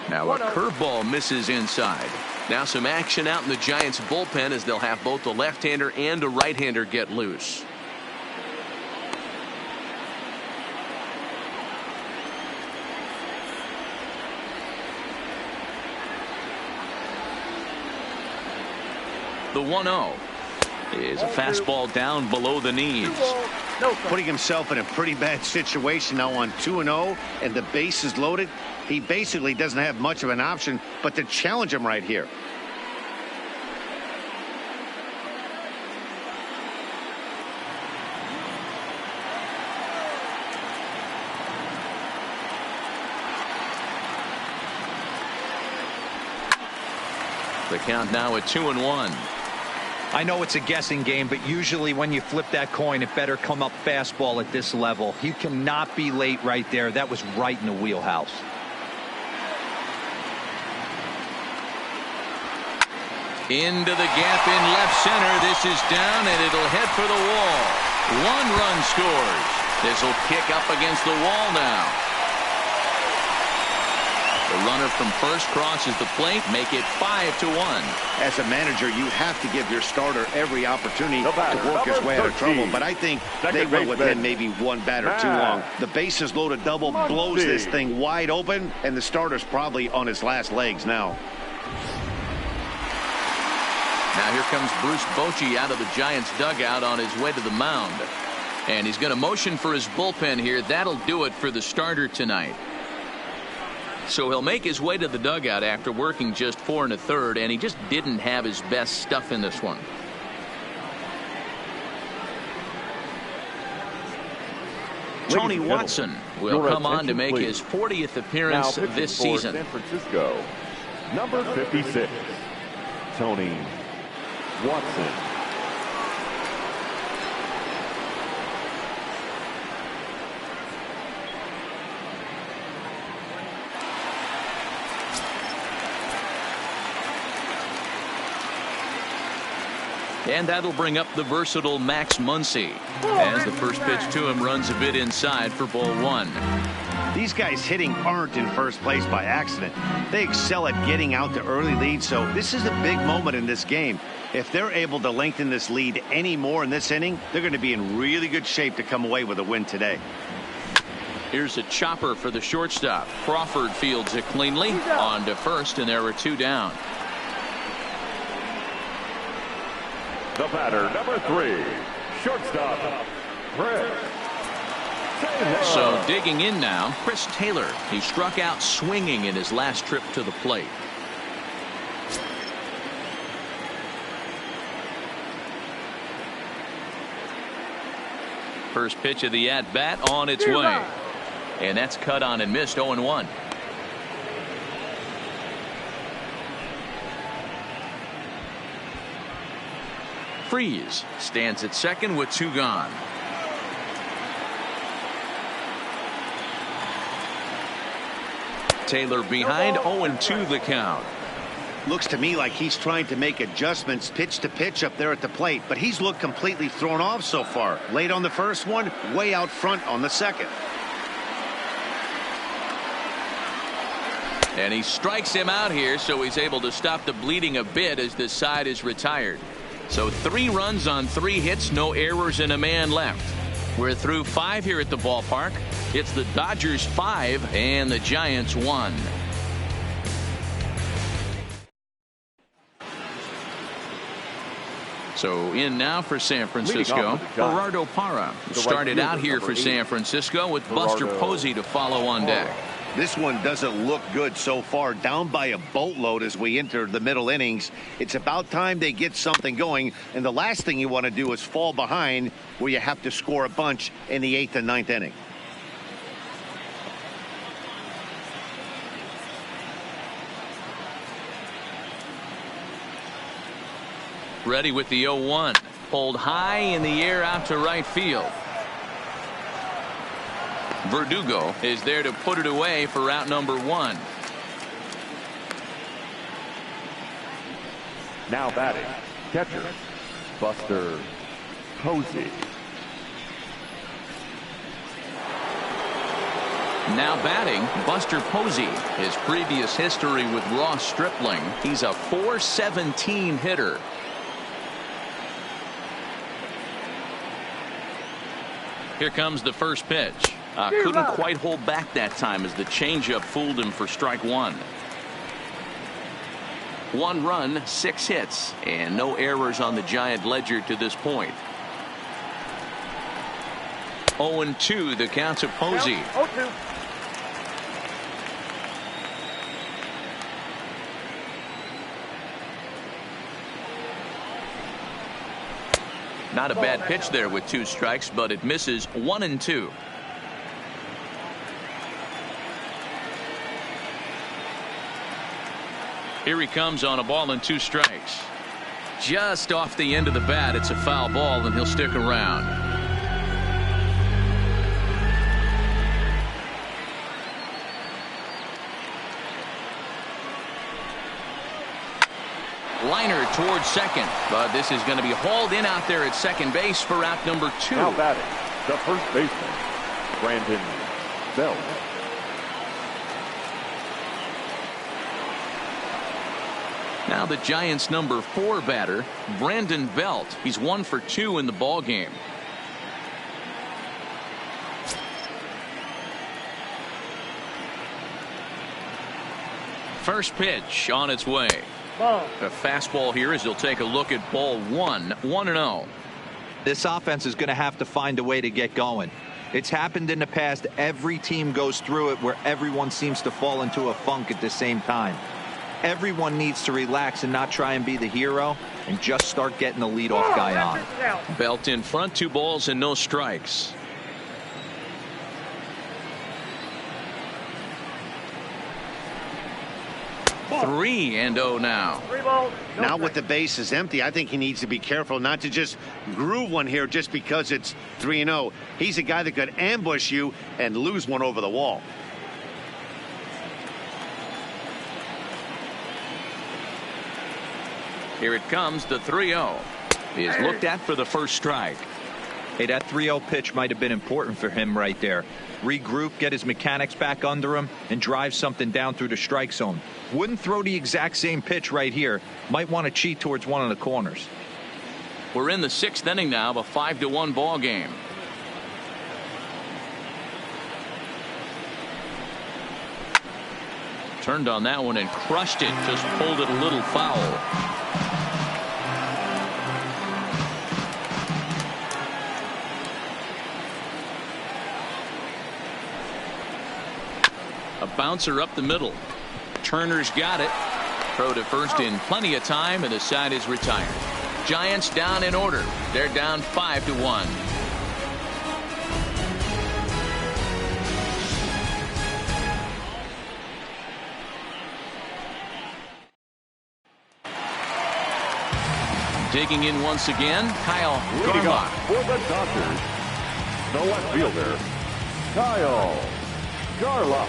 Now a curveball misses inside. Now some action out in the Giants bullpen as they'll have both the left-hander and a right-hander get loose. The 1-0 is a fastball down below the knees. Putting himself in a pretty bad situation now on 2-0 and the base is loaded. He basically doesn't have much of an option but to challenge him right here. The count now at 2-1. I know it's a guessing game, but usually when you flip that coin, it better come up fastball at this level. You cannot be late right there. That was right in the wheelhouse. Into the gap in left center. This is down, and it'll head for the wall. 1 run scores. This will kick up against the wall now. The runner from first crosses the plate, make it 5-1. As a manager, you have to give your starter every opportunity to work his way out of trouble, but I think they went with him maybe 1 batter too long. The bases loaded double blows this thing wide open, and the starter's probably on his last legs now. Now here comes Bruce Bochy out of the Giants dugout on his way to the mound. And he's going to motion for his bullpen here. That'll do it for the starter tonight. So he'll make his way to the dugout after working just 4 1/3, and he just didn't have his best stuff in this one. Tony Watson will come on to make his 40th appearance this season. San Francisco, number 56, Tony Watson. And that'll bring up the versatile Max Muncy as the first pitch to him runs a bit inside for ball 1. These guys hitting aren't in first place by accident. They excel at getting out to early leads, so this is a big moment in this game. If they're able to lengthen this lead any more in this inning, they're going to be in really good shape to come away with a win today. Here's a chopper for the shortstop. Crawford fields it cleanly on to first, and there are 2 down. The batter, number 3, shortstop, Chris Taylor. So digging in now, Chris Taylor. He struck out swinging in his last trip to the plate. First pitch of the at-bat on its way. And that's cut on and missed. 0-1. Freeze stands at second with 2 gone. Taylor behind, 0-2 the count. Looks to me like he's trying to make adjustments pitch to pitch up there at the plate, but he's looked completely thrown off so far. Late on the first one, way out front on the second. And he strikes him out here, so he's able to stop the bleeding a bit as this side is retired. So 3 runs on 3 hits, no errors, and a man left. We're through 5 here at the ballpark. It's the Dodgers 5 and the Giants 1. So in now for San Francisco, Gerardo Parra started out here for San Francisco with Buster Posey to follow on deck. This one doesn't look good so far, down by a boatload as we enter the middle innings. It's about time they get something going, and the last thing you want to do is fall behind where you have to score a bunch in the 8th and 9th inning. Ready with the 0-1. Pulled high in the air out to right field. Verdugo is there to put it away for out number 1. Now batting, catcher, Buster Posey. Now batting, Buster Posey. His previous history with Ross Stripling. He's a .417 hitter. Here comes the first pitch. Couldn't quite hold back that time as the changeup fooled him for strike 1. 1 run, 6 hits, and no errors on the Giant ledger to this point. 0-2 the count to Posey. Not a bad pitch there with 2 strikes, but it misses. 1-2. Here he comes on a ball and 2 strikes. Just off the end of the bat, it's a foul ball, and he'll stick around. Liner towards second, but this is going to be hauled in out there at second base for out number 2. Now batting, the first baseman, Brandon Belt. Now the Giants' number 4 batter, Brandon Belt. He's 1 for 2 in the ball game. First pitch on its way. A fastball here as he'll take a look at ball one. 1-0. This offense is going to have to find a way to get going. It's happened in the past. Every team goes through it where everyone seems to fall into a funk at the same time. Everyone needs to relax and not try and be the hero and just start getting the leadoff guy on. Belt in front, 2 balls and no strikes. Ball. 3-0 now. Now with the bases empty, I think he needs to be careful not to just groove one here just because it's 3-0. He's a guy that could ambush you and lose one over the wall. Here it comes, the 3-0. Is looked at for the first strike. Hey, that 3-0 pitch might have been important for him right there. Regroup, get his mechanics back under him, and drive something down through the strike zone. Wouldn't throw the exact same pitch right here. Might want to cheat towards one of the corners. We're in the 6th inning now of a 5-1 ball game. Turned on that one and crushed it. Just pulled it a little foul. A bouncer up the middle. Turner's got it. Throw to first in plenty of time, and the side is retired. Giants down in order. They're down 5-1. Digging in once again, Kyle Garlock. For the Dodgers, the left fielder, Kyle Garlock.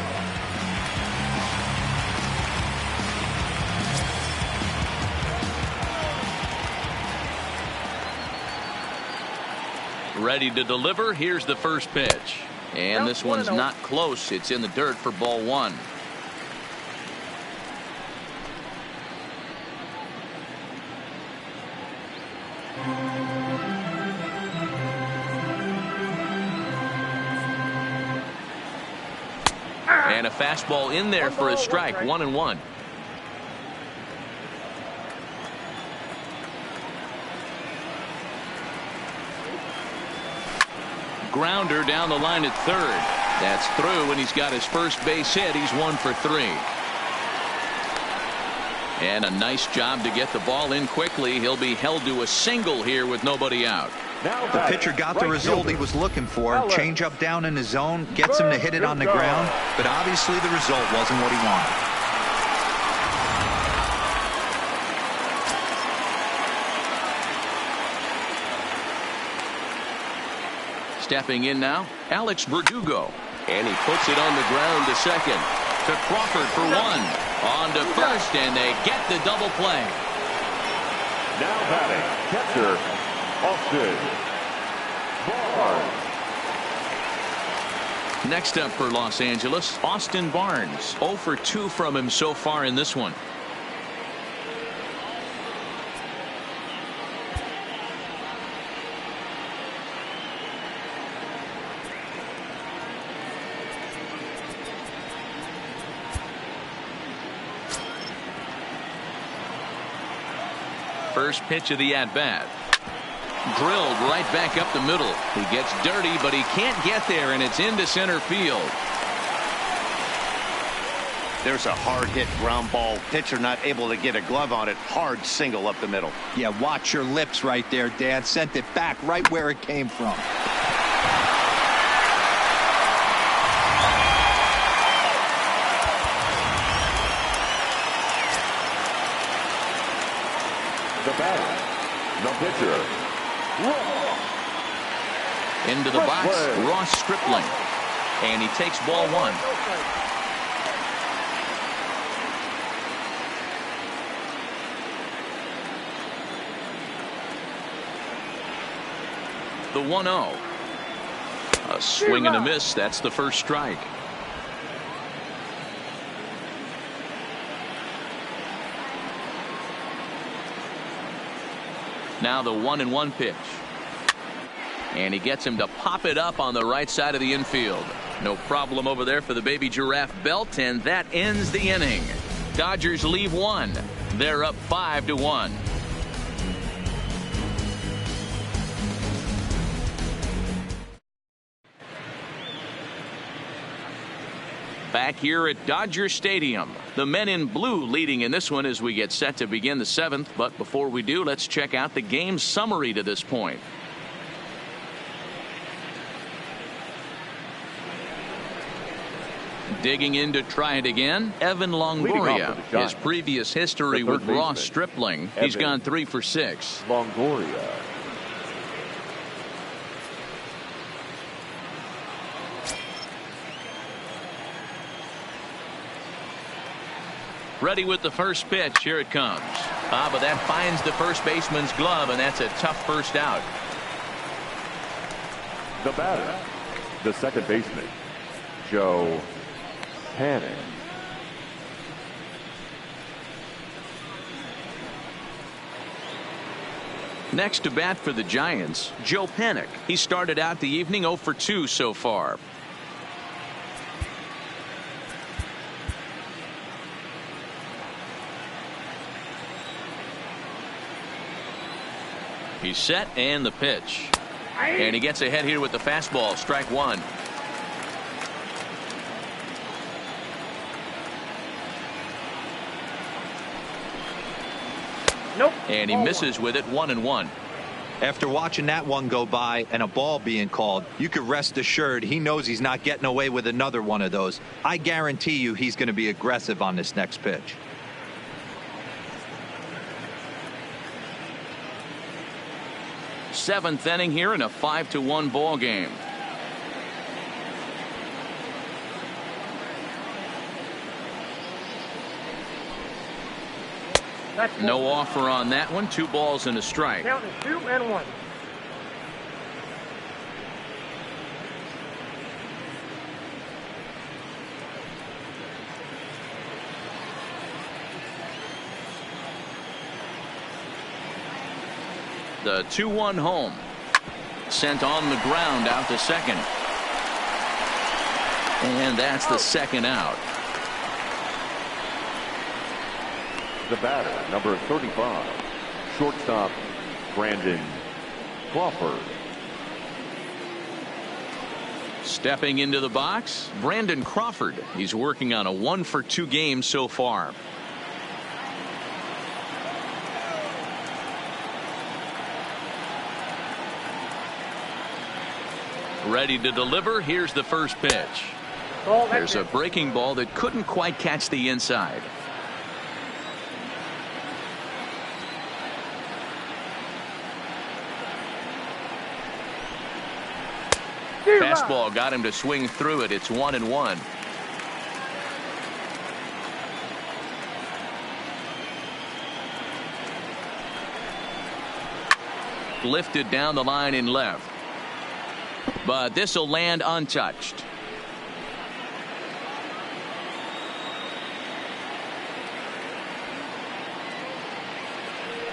Ready to deliver. Here's the first pitch. And this one's not close. It's in the dirt for ball 1. And a fastball in there for a strike. 1-1. Grounder down the line at third. That's through, and he's got his first base hit. He's 1 for 3. And a nice job to get the ball in quickly. He'll be held to a single here with nobody out. The pitcher got the result he was looking for. Change up down in the zone, gets him to hit it on the ground, but obviously the result wasn't what he wanted. Stepping in now, Alex Verdugo. And he puts it on the ground to second. To Crawford for 1. On to first, and they get the double play. Now batting, catcher, Austin Barnes. Next up for Los Angeles, Austin Barnes. 0 for 2 from him so far in this one. First pitch of the at-bat. Drilled right back up the middle. He gets dirty, but he can't get there, and it's into center field. There's a hard-hit ground ball. Pitcher not able to get a glove on it. Hard single up the middle. Yeah, watch your lips right there, Dad. Sent it back right where it came from. The batter, the pitcher, Ross. Into the box, Ross Stripling. And he takes ball 1. The 1-0. A swing and a miss. That's the first strike. Now the 1-1 pitch. And he gets him to pop it up on the right side of the infield. No problem over there for the baby giraffe belt, and that ends the inning. Dodgers leave 1. They're up 5-1. Back here at Dodger Stadium, the men in blue leading in this one as we get set to begin the 7th. But before we do, let's check out the game summary to this point. Digging in to try it again, Evan Longoria. His previous history with Ross Stripling, he's gone 3 for 6. Longoria. Ready with the first pitch. Here it comes. But that finds the first baseman's glove, and that's a tough first out. The batter, the second baseman, Joe Panic. Next to bat for the Giants, Joe Panic. He started out the evening 0 for 2 so far. He's set, and the pitch. And he gets ahead here with the fastball. Strike 1. Nope. And he misses with it. 1-1. After watching that one go by and a ball being called, you could rest assured he knows he's not getting away with another one of those. I guarantee you he's going to be aggressive on this next pitch. Seventh inning here in a 5-1 ball game. No offer on that one. 2 balls and a strike. Count is 2-1. The 2-1 home. Sent on the ground out to second. And that's the second out. The batter, number 35, shortstop Brandon Crawford. Stepping into the box, Brandon Crawford. He's working on a 1 for 2 game so far. Ready to deliver. Here's the first pitch. There's a breaking ball that couldn't quite catch the inside. Fastball got him to swing through it. It's 1-1. Lifted down the line in left. But this will land untouched.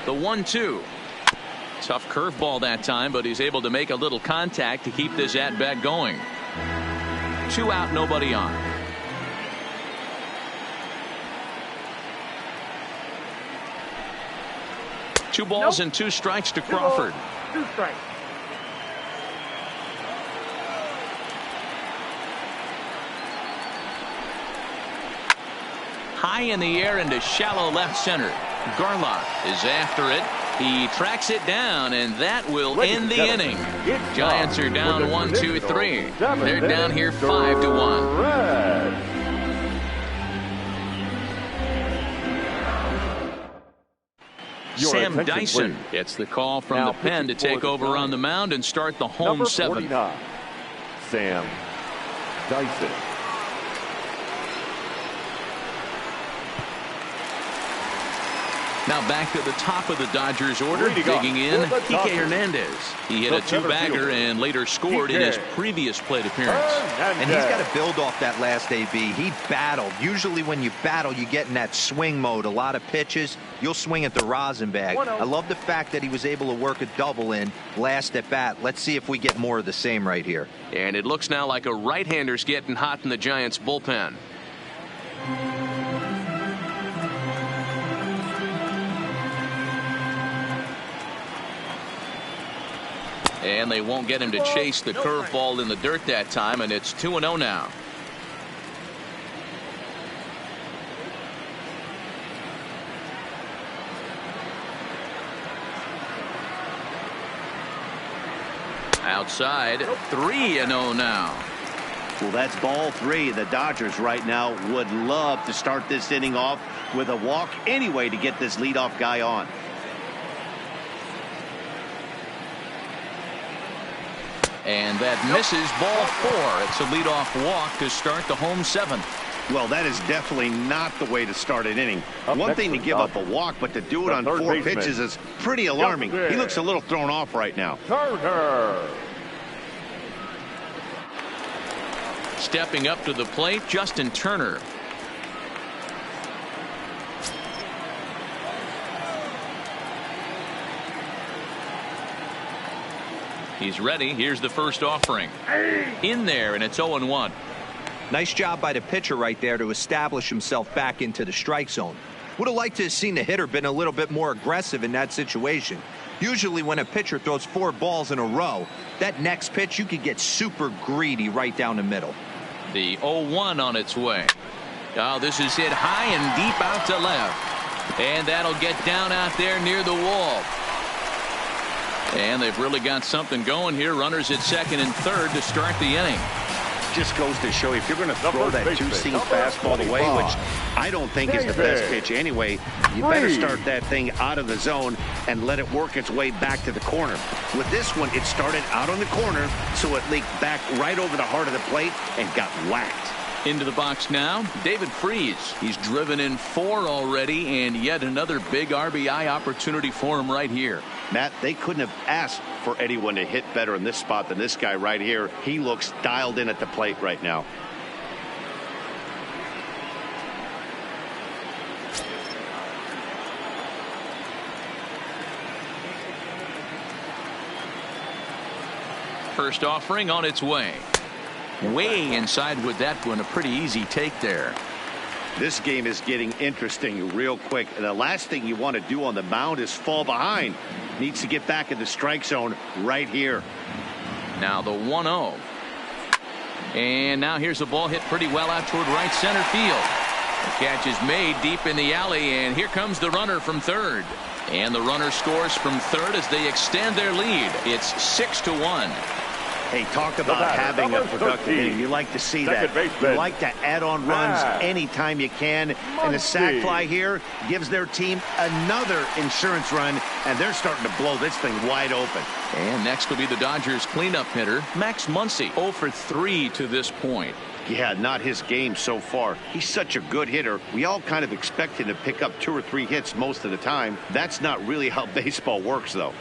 The 1-2. Tough curveball that time, but he's able to make a little contact to keep this at bat going. 2 out, nobody on. Two balls and 2 strikes to Crawford. 2 strikes. High in the air into shallow left center. Garlock is after it. He tracks it down, and that will end the inning. Giants are down 1-2-3. They're down here 5-1. Sam Dyson gets the call from the pen to take over on the mound and start the home 7th. Sam Dyson. Now back to the top of the Dodgers order. Digging in, Kike Hernandez. He hit a 2-bagger and later scored in his previous plate appearance. And he's got to build off that last AB. He battled. Usually when you battle, you get in that swing mode. A lot of pitches, you'll swing at the rosin bag. I love the fact that he was able to work a double in last at bat. Let's see if we get more of the same right here. And it looks now like a right-hander's getting hot in the Giants bullpen. And they won't get him to chase the curveball in the dirt that time, and it's 2-0 now. Outside, 3-0 now. Well, that's ball 3. The Dodgers right now would love to start this inning off with a walk anyway to get this leadoff guy on. And that misses, ball 4. It's a leadoff walk to start the home 7th. Well, that is definitely not the way to start an inning. One thing to give up a walk, but to do it on 4 pitches is pretty alarming. He looks a little thrown off right now. Turner. Stepping up to the plate, Justin Turner. He's ready. Here's the first offering. In there, and it's 0-1. Nice job by the pitcher right there to establish himself back into the strike zone. Would have liked to have seen the hitter been a little bit more aggressive in that situation. Usually when a pitcher throws 4 balls in a row, that next pitch you could get super greedy right down the middle. The 0-1 on its way. Oh, this is hit high and deep out to left. And that'll get down out there near the wall. And they've really got something going here. Runners at second and third to start the inning. Just goes to show you, if you're going to throw that two-seam fastball away, which I don't think is the best pitch anyway, you better start that thing out of the zone and let it work its way back to the corner. With this one, it started out on the corner, so it leaked back right over the heart of the plate and got whacked. Into the box now, David Freese. He's driven in 4 already, and yet another big RBI opportunity for him right here. Matt, they couldn't have asked for anyone to hit better in this spot than this guy right here. He looks dialed in at the plate right now. First offering on its way. Way inside with that one. A pretty easy take there. This game is getting interesting real quick. And the last thing you want to do on the mound is fall behind. Needs to get back in the strike zone right here. Now the 1-0. And now here's a ball hit pretty well out toward right center field. The catch is made deep in the alley, and here comes the runner from third. And the runner scores from third as they extend their lead. It's 6-1. Hey, talk about having a productive inning. You like to see that. You like to add on runs anytime you can. And the sac fly here gives their team another insurance run, and they're starting to blow this thing wide open. And next will be the Dodgers cleanup hitter, Max Muncy. 0 for 3 to this point. Yeah, not his game so far. He's such a good hitter. We all kind of expect him to pick up 2 or 3 hits most of the time. That's not really how baseball works, though.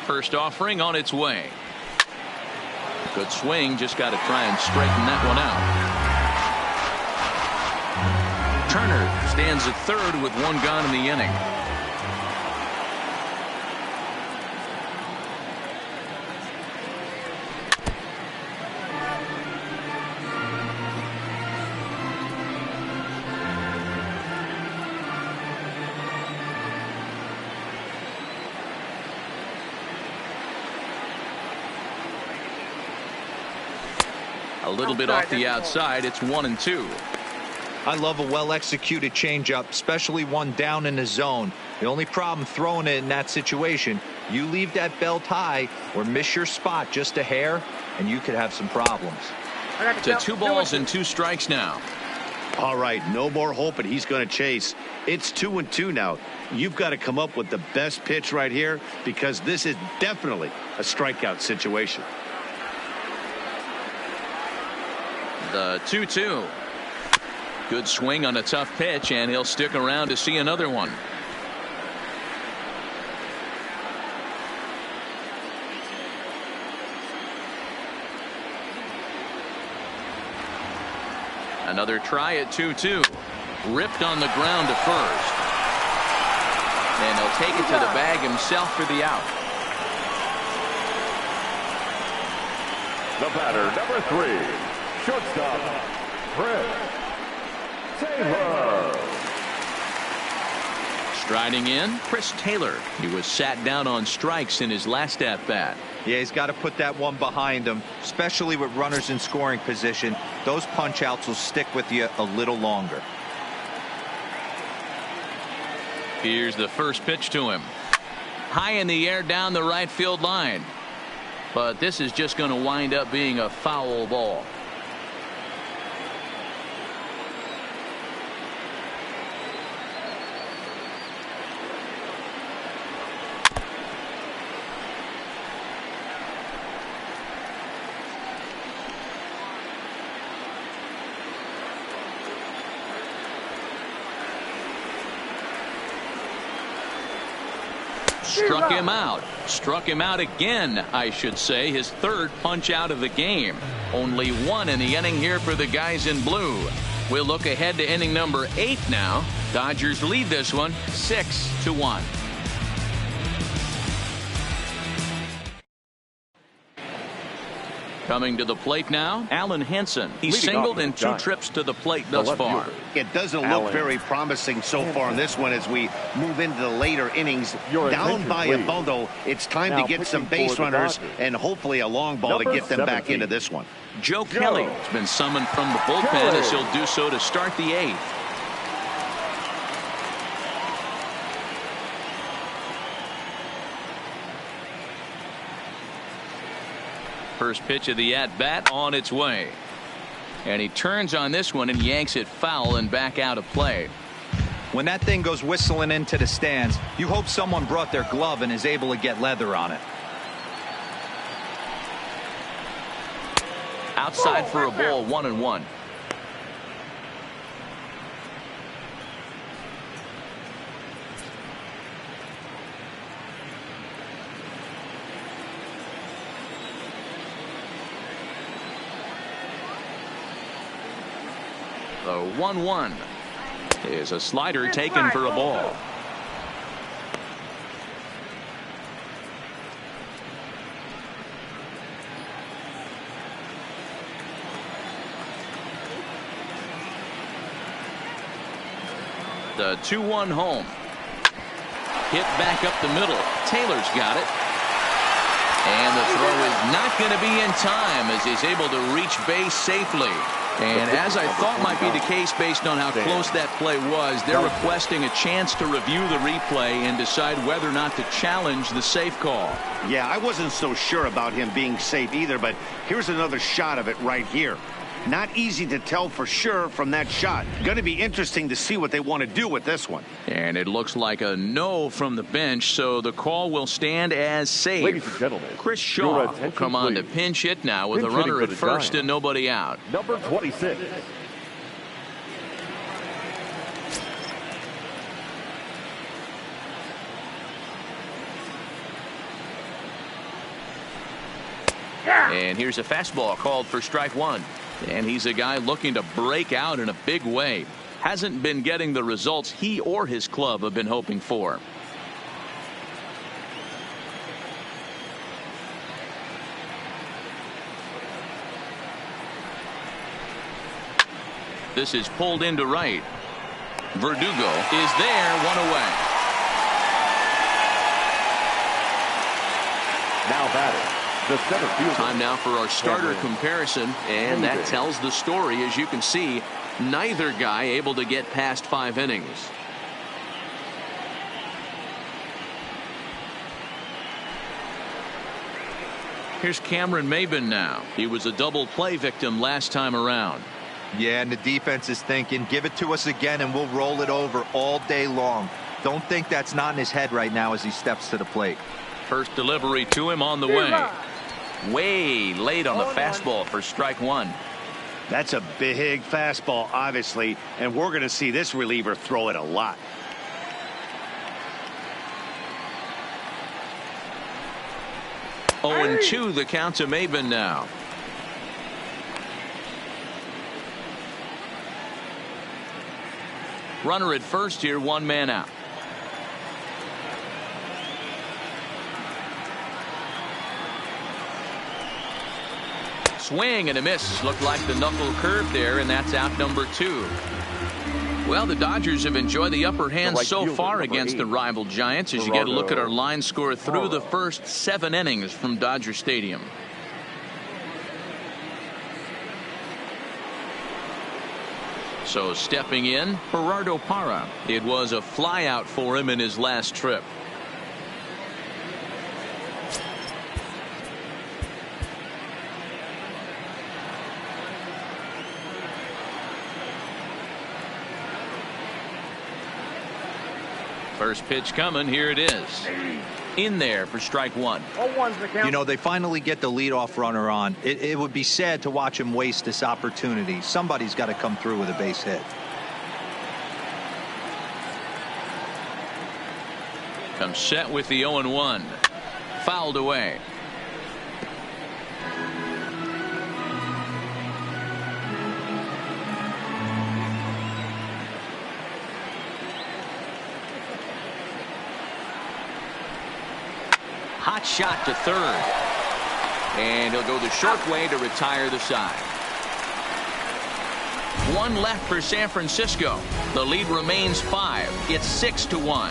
First offering on its way. Good swing. Just got to try and straighten that one out. Turner stands at third with 1 gone in the inning. A little bit off the outside. It's 1-2. I love a well-executed changeup, especially one down in the zone. The only problem throwing it in that situation, you leave that belt high or miss your spot just a hair, and you could have some problems. To 2 balls and 2 strikes now. All right, no more hoping he's going to chase. It's 2-2 now. You've got to come up with the best pitch right here, because this is definitely a strikeout situation. The 2-2. Good swing on a tough pitch, and he'll stick around to see another one. Another try at 2-2. Ripped on the ground to first. And he'll take it to the bag himself for the out. The batter, number 3, shortstop, Chris Taylor. Striding in, Chris Taylor. He was sat down on strikes in his last at-bat. Yeah, he's got to put that one behind him, especially with runners in scoring position. Those punch-outs will stick with you a little longer. Here's the first pitch to him. High in the air down the right field line. But this is just going to wind up being a foul ball. Struck him out again, I should say. His third punch out of the game. Only one in the inning here for the guys in blue. We'll look ahead to inning number 8 now. Dodgers lead this one 6-1. Coming to the plate now, Allen Henson. He's singled in 2 trips to the plate thus far. It doesn't look very promising so far in this one as we move into the later innings. Down by a bundle, it's time to get some base runners and hopefully a long ball to get them back into this one. Joe Kelly has been summoned from the bullpen as he'll do so to start the 8th. First pitch of the at-bat on its way. And he turns on this one and yanks it foul and back out of play. When that thing goes whistling into the stands, you hope someone brought their glove and is able to get leather on it. Outside for a ball, 1-1. The 1-1 is a slider taken for a ball. The 2-1 home. Hit back up the middle. Taylor's got it. And the throw is not going to be in time as he's able to reach base safely. And as I thought might be the case based on how close that play was, they're requesting a chance to review the replay and decide whether or not to challenge the safe call. Yeah, I wasn't so sure about him being safe either, but here's another shot of it right here. Not easy to tell for sure from that shot. Going to be interesting to see what they want to do with this one. And it looks like a no from the bench, so the call will stand as safe. Ladies and gentlemen, Chris Shaw will come on to pinch hit now with a runner at first and nobody out. Number 26. And here's a fastball called for strike 1. And he's a guy looking to break out in a big way. Hasn't been getting the results he or his club have been hoping for. This is pulled into right. Verdugo is there, 1 away. Now batting, the center fielder. Time now for our starter comparison, and that tells the story. As you can see, neither guy able to get past 5 innings. Here's Cameron Maybin now. He was a double play victim last time around. Yeah, and the defense is thinking, give it to us again and we'll roll it over all day long. Don't think that's not in his head right now as he steps to the plate. First delivery to him on the way. Way late on the fastball for strike 1. That's a big fastball, obviously, and we're going to see this reliever throw it a lot. Oh, and 2 the count to Maybin now. Runner at first here, 1 man out. swing and a miss. Looked like the knuckle curve there, and that's out number 2. Well, the Dodgers have enjoyed the upper hand so far against the rival Giants as you get a look at our line score through the first 7 innings from Dodger Stadium. So stepping in, Gerardo Parra. It was a flyout for him in his last trip. First pitch coming. Here it is. In there for strike 1. You know, they finally get the leadoff runner on. It would be sad to watch him waste this opportunity. Somebody's got to come through with a base hit. Comes set with the 0-1. Fouled away. Hot shot to third. And he'll go the short way to retire the side. 1 left for San Francisco. The lead remains 5. It's 6-1.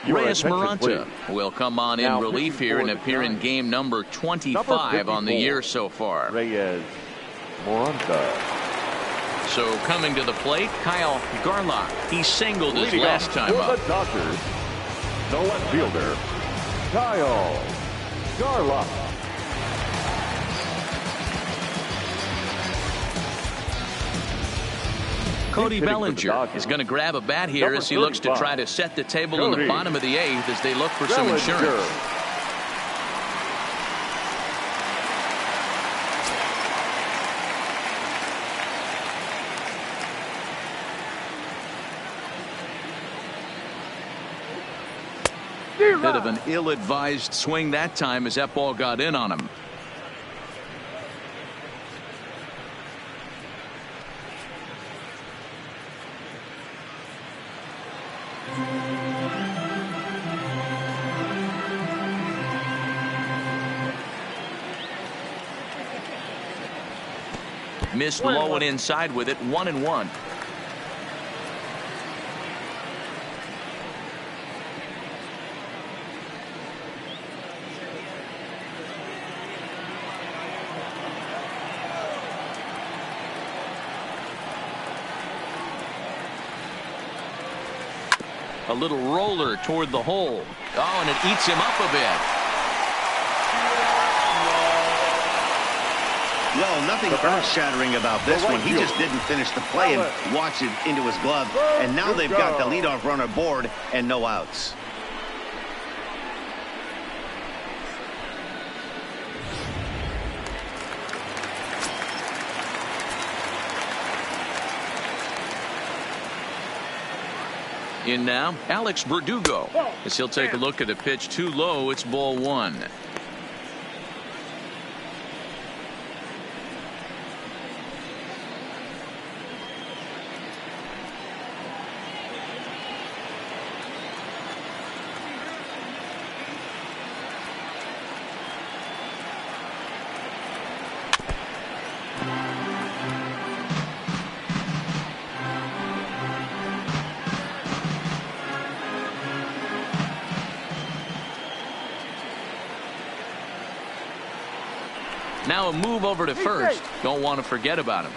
Reyes Maranta will come on in relief here and appear in game number 25 on the year so far. Reyes Maranta. So coming to the plate, Kyle Garlock. He singled his last time up. The Dodgers, the left fielder, Kyle Garlock. Cody Bellinger is going to grab a bat here as he looks to try to set the table in the bottom of the 8th as they look for some insurance. Bit of an ill-advised swing that time as that ball got in on him. Missed low and inside with it. 1-1. A little roller toward the hole. Oh, and it eats him up a bit. Well, nothing earth-shattering about this one. He just didn't finish the play and watch it into his glove. And now they've got the leadoff runner aboard and no outs. In now, Alex Verdugo, as he'll take a look at a pitch too low. It's ball 1. Now a move over to first. Don't want to forget about him.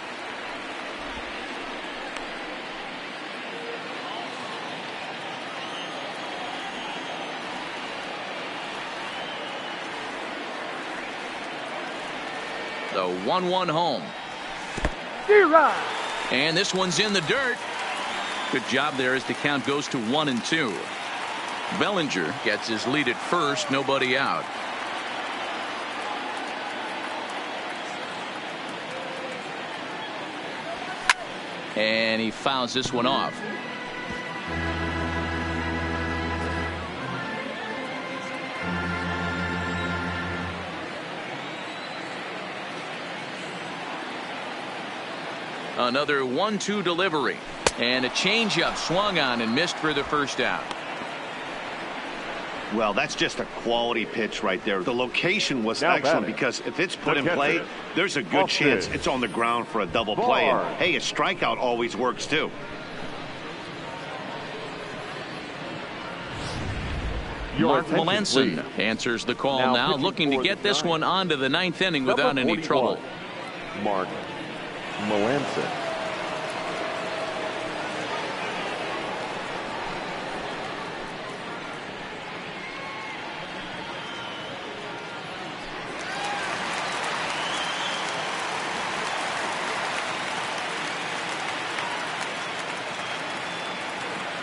The 1-1 home. And this one's in the dirt. Good job there as the count goes to 1-2. Bellinger gets his lead at first. Nobody out. And he fouls this one off. Another 1-2 delivery. And a changeup swung on and missed for the first out. Well, that's just a quality pitch right there. The location was Now excellent batting. because if it's put The in play, catcher. there's a good Off chance pitch. it's on the ground for a double play. Ball. And, hey, a strikeout always works too. Your Mark attention, Melanson please. answers the call Now now, pitching looking to for get the this one Giants. on to the ninth inning Number without any 41, trouble. Mark Melanson.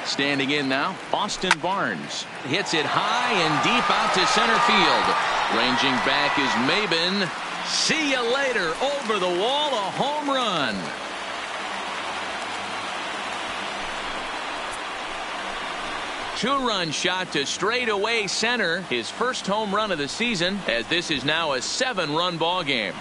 Standing in now, Austin Barnes hits it high and deep out to center field. Ranging back is Maben. See you later. Over the wall, a home run. Two-run shot to straightaway center. His first home run of the season, as this is now a 7-run ball game.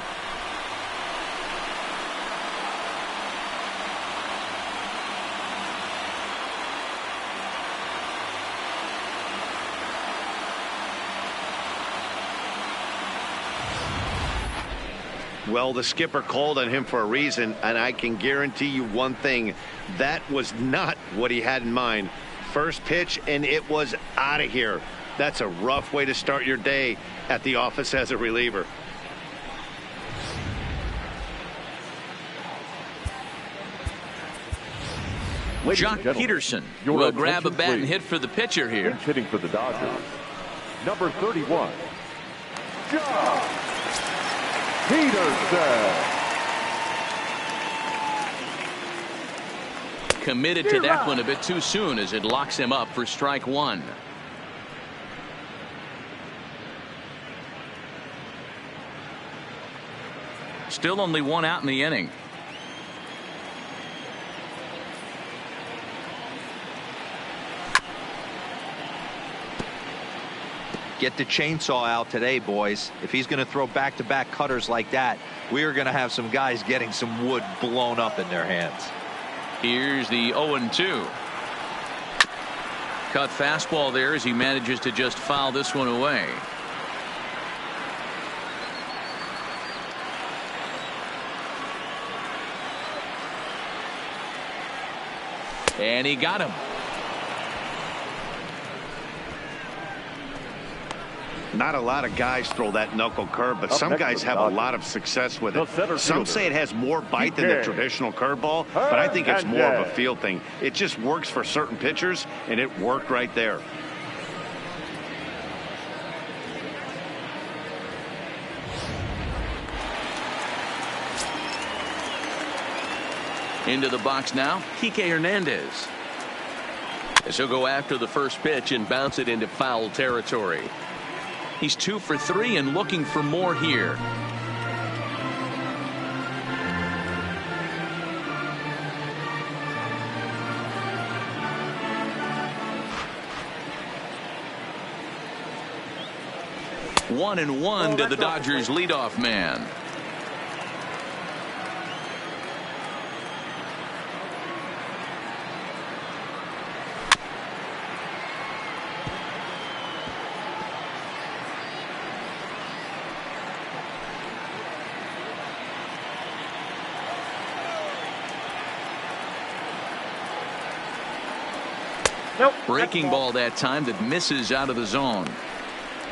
Well, the skipper called on him for a reason, and I can guarantee you one thing. That was not what he had in mind. First pitch, and it was out of here. That's a rough way to start your day at the office as a reliever. Ladies Jock and gentlemen, Peterson your will grab a attention, bat and please. hit for the pitcher here. Pinch hitting for the Dodgers. Number 31, Jock Peterson. Committed to that one a bit too soon as it locks him up for strike one. Still only one out in the inning. Get the chainsaw out today, boys. If he's going to throw back-to-back cutters like that, we are going to have some guys getting some wood blown up in their hands. Here's the 0-2. Cut fastball there as he manages to just foul this one away. And he got him. Not a lot of guys throw that knuckle curve, but Up some next guys is have a Dodgers. lot of success with The it. center Some fielder, say it has more bite than the DK. traditional curveball, but I think it's more of a Hernandez. field thing. It just works for certain pitchers, and it worked right there. Into the box now, Kike Hernandez. As he'll go after the first pitch and bounce it into foul territory. He's 2 for 3 and looking for more here. One and one to the Dodgers leadoff man. Breaking ball that time that misses out of the zone.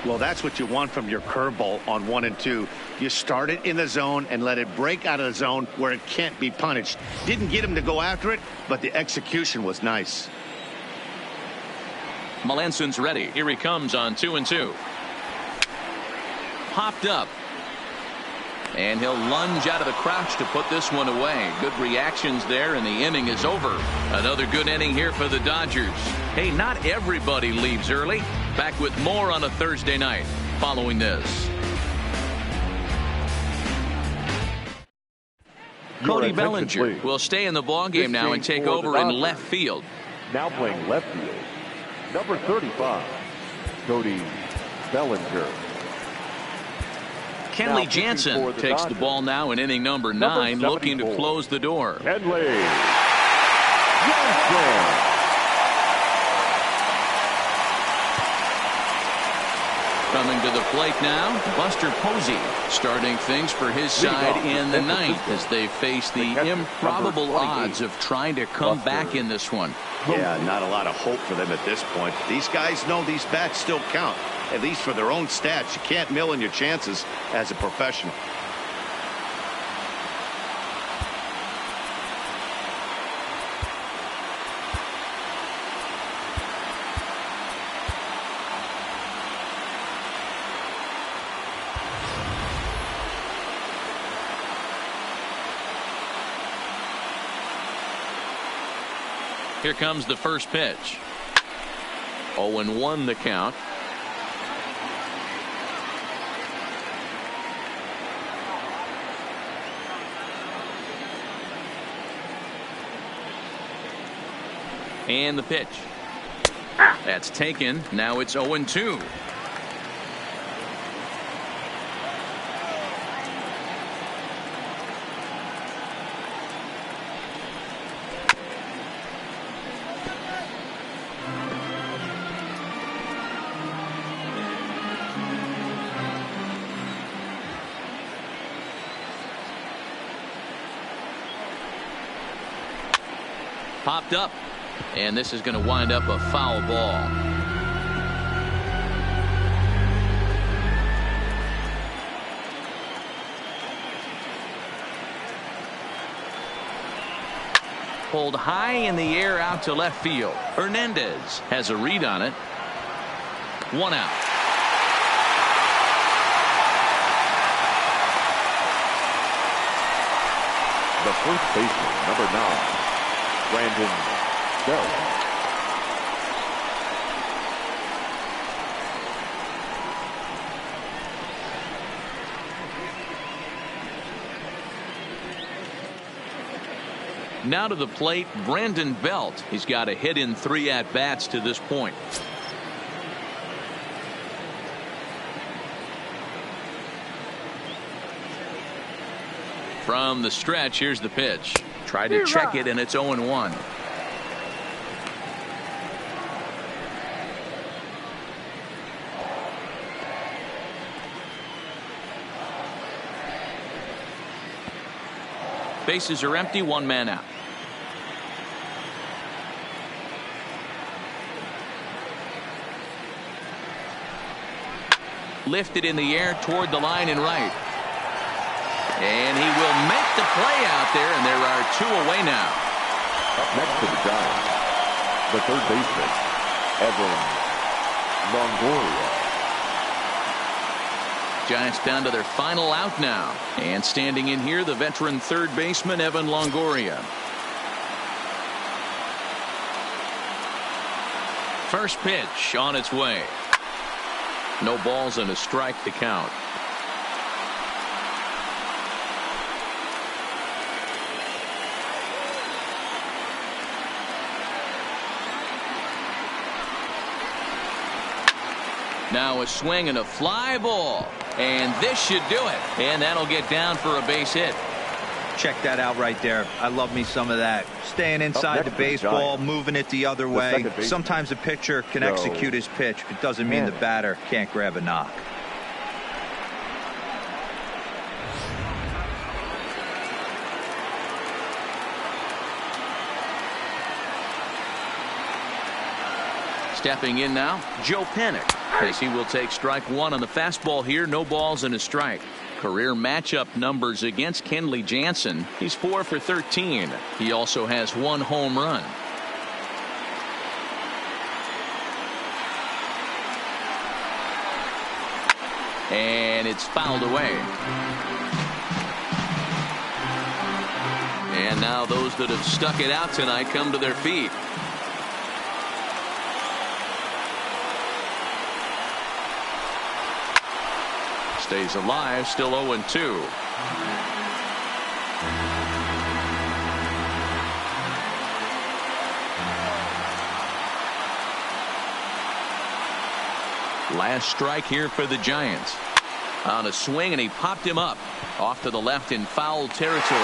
Well, that's what you want from your curveball on 1 and 2. You start it in the zone and let it break out of the zone where it can't be punished. Didn't get him to go after it, but the execution was nice. Melanson's ready. Here he comes on 2-2. Popped up. And he'll lunge out of the crouch to put this one away. Good reactions there, and the inning is over. Another good inning here for the Dodgers. Hey, not everybody leaves early. Back with more on a Thursday night following this. Your Cody attention, Bellinger please. will stay in the ballgame now and take for the over in Dodgers. left field. Now playing left field, number 35, Cody Bellinger. Kenley pitching Jansen for the takes the Dodgers. ball now in inning number 9, looking to 74. close the door. Kenley Jansen. Coming to the plate now, Buster Posey, starting things for his side in the ninth as they face the improbable odds of trying to come back in this one. Yeah, not a lot of hope for them at this point. These guys know these bats still count, at least for their own stats. You can't mill in your chances as a professional. Here comes the first pitch. 0-1 the count. And the pitch. That's taken. Now it's 0-2. Popped up, and this is going to wind up a foul ball. Pulled high in the air out to left field. Hernandez has a read on it. 1 out. The first baseman, number 9. Brandon Belt. Now to the plate, Brandon Belt. He's got a hit in 3 at-bats to this point. From the stretch, here's the pitch. Tried to check it, and it's 0-1. Bases are empty, 1 man out. Lifted in the air toward the line and right. And he will make the play out there, and there are 2 away now. Up next to the Giants, the third baseman, Evan Longoria. Giants down to their final out now. And standing in here, the veteran third baseman, Evan Longoria. First pitch on its way. No balls and a strike to count. Now a swing and a fly ball. And this should do it. And that'll get down for a base hit. Check that out right there. I love me some of that. Staying inside the baseball, moving it the other way. Sometimes a pitcher can execute his pitch. It doesn't mean the batter can't grab a knock. Stepping in now, Joe Panik, as he will take strike 1 on the fastball here. No balls and a strike. Career matchup numbers against Kenley Jansen. He's 4 for 13. He also has 1 home run. And it's fouled away. And now those that have stuck it out tonight come to their feet. Stays alive, still 0-2. Last strike here for the Giants. On a swing, and he popped him up off to the left in foul territory.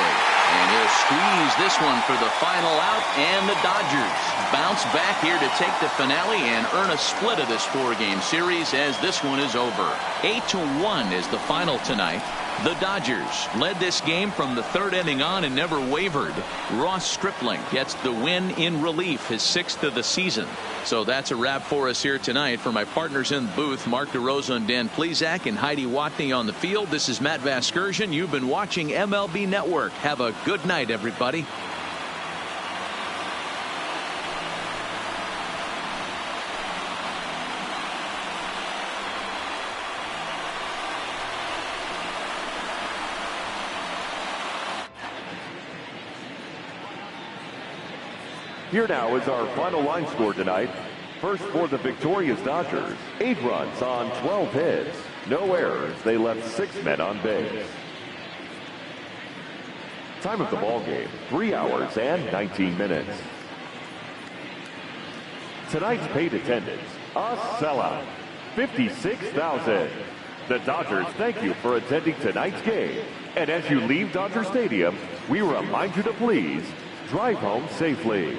And he'll squeeze this one for the final out, and the Dodgers bounce back here to take the finale and earn a split of this 4-game series as this one is over. 8-1 is the final tonight. The Dodgers led this game from the 3rd inning on and never wavered. Ross Stripling gets the win in relief, his 6th of the season. So that's a wrap for us here tonight. For my partners in the booth, Mark DeRosa and Dan Plesac, and Heidi Watney on the field, this is Matt Vasgersian. You've been watching MLB Network. Have a good night, everybody. Here now is our final line score tonight. First for the victorious Dodgers, 8 runs on 12 hits. No errors. They left 6 men on base. Time of the ball game, 3 hours and 19 minutes. Tonight's paid attendance, a sellout, 56,000. The Dodgers thank you for attending tonight's game. And as you leave Dodger Stadium, we remind you to please drive home safely.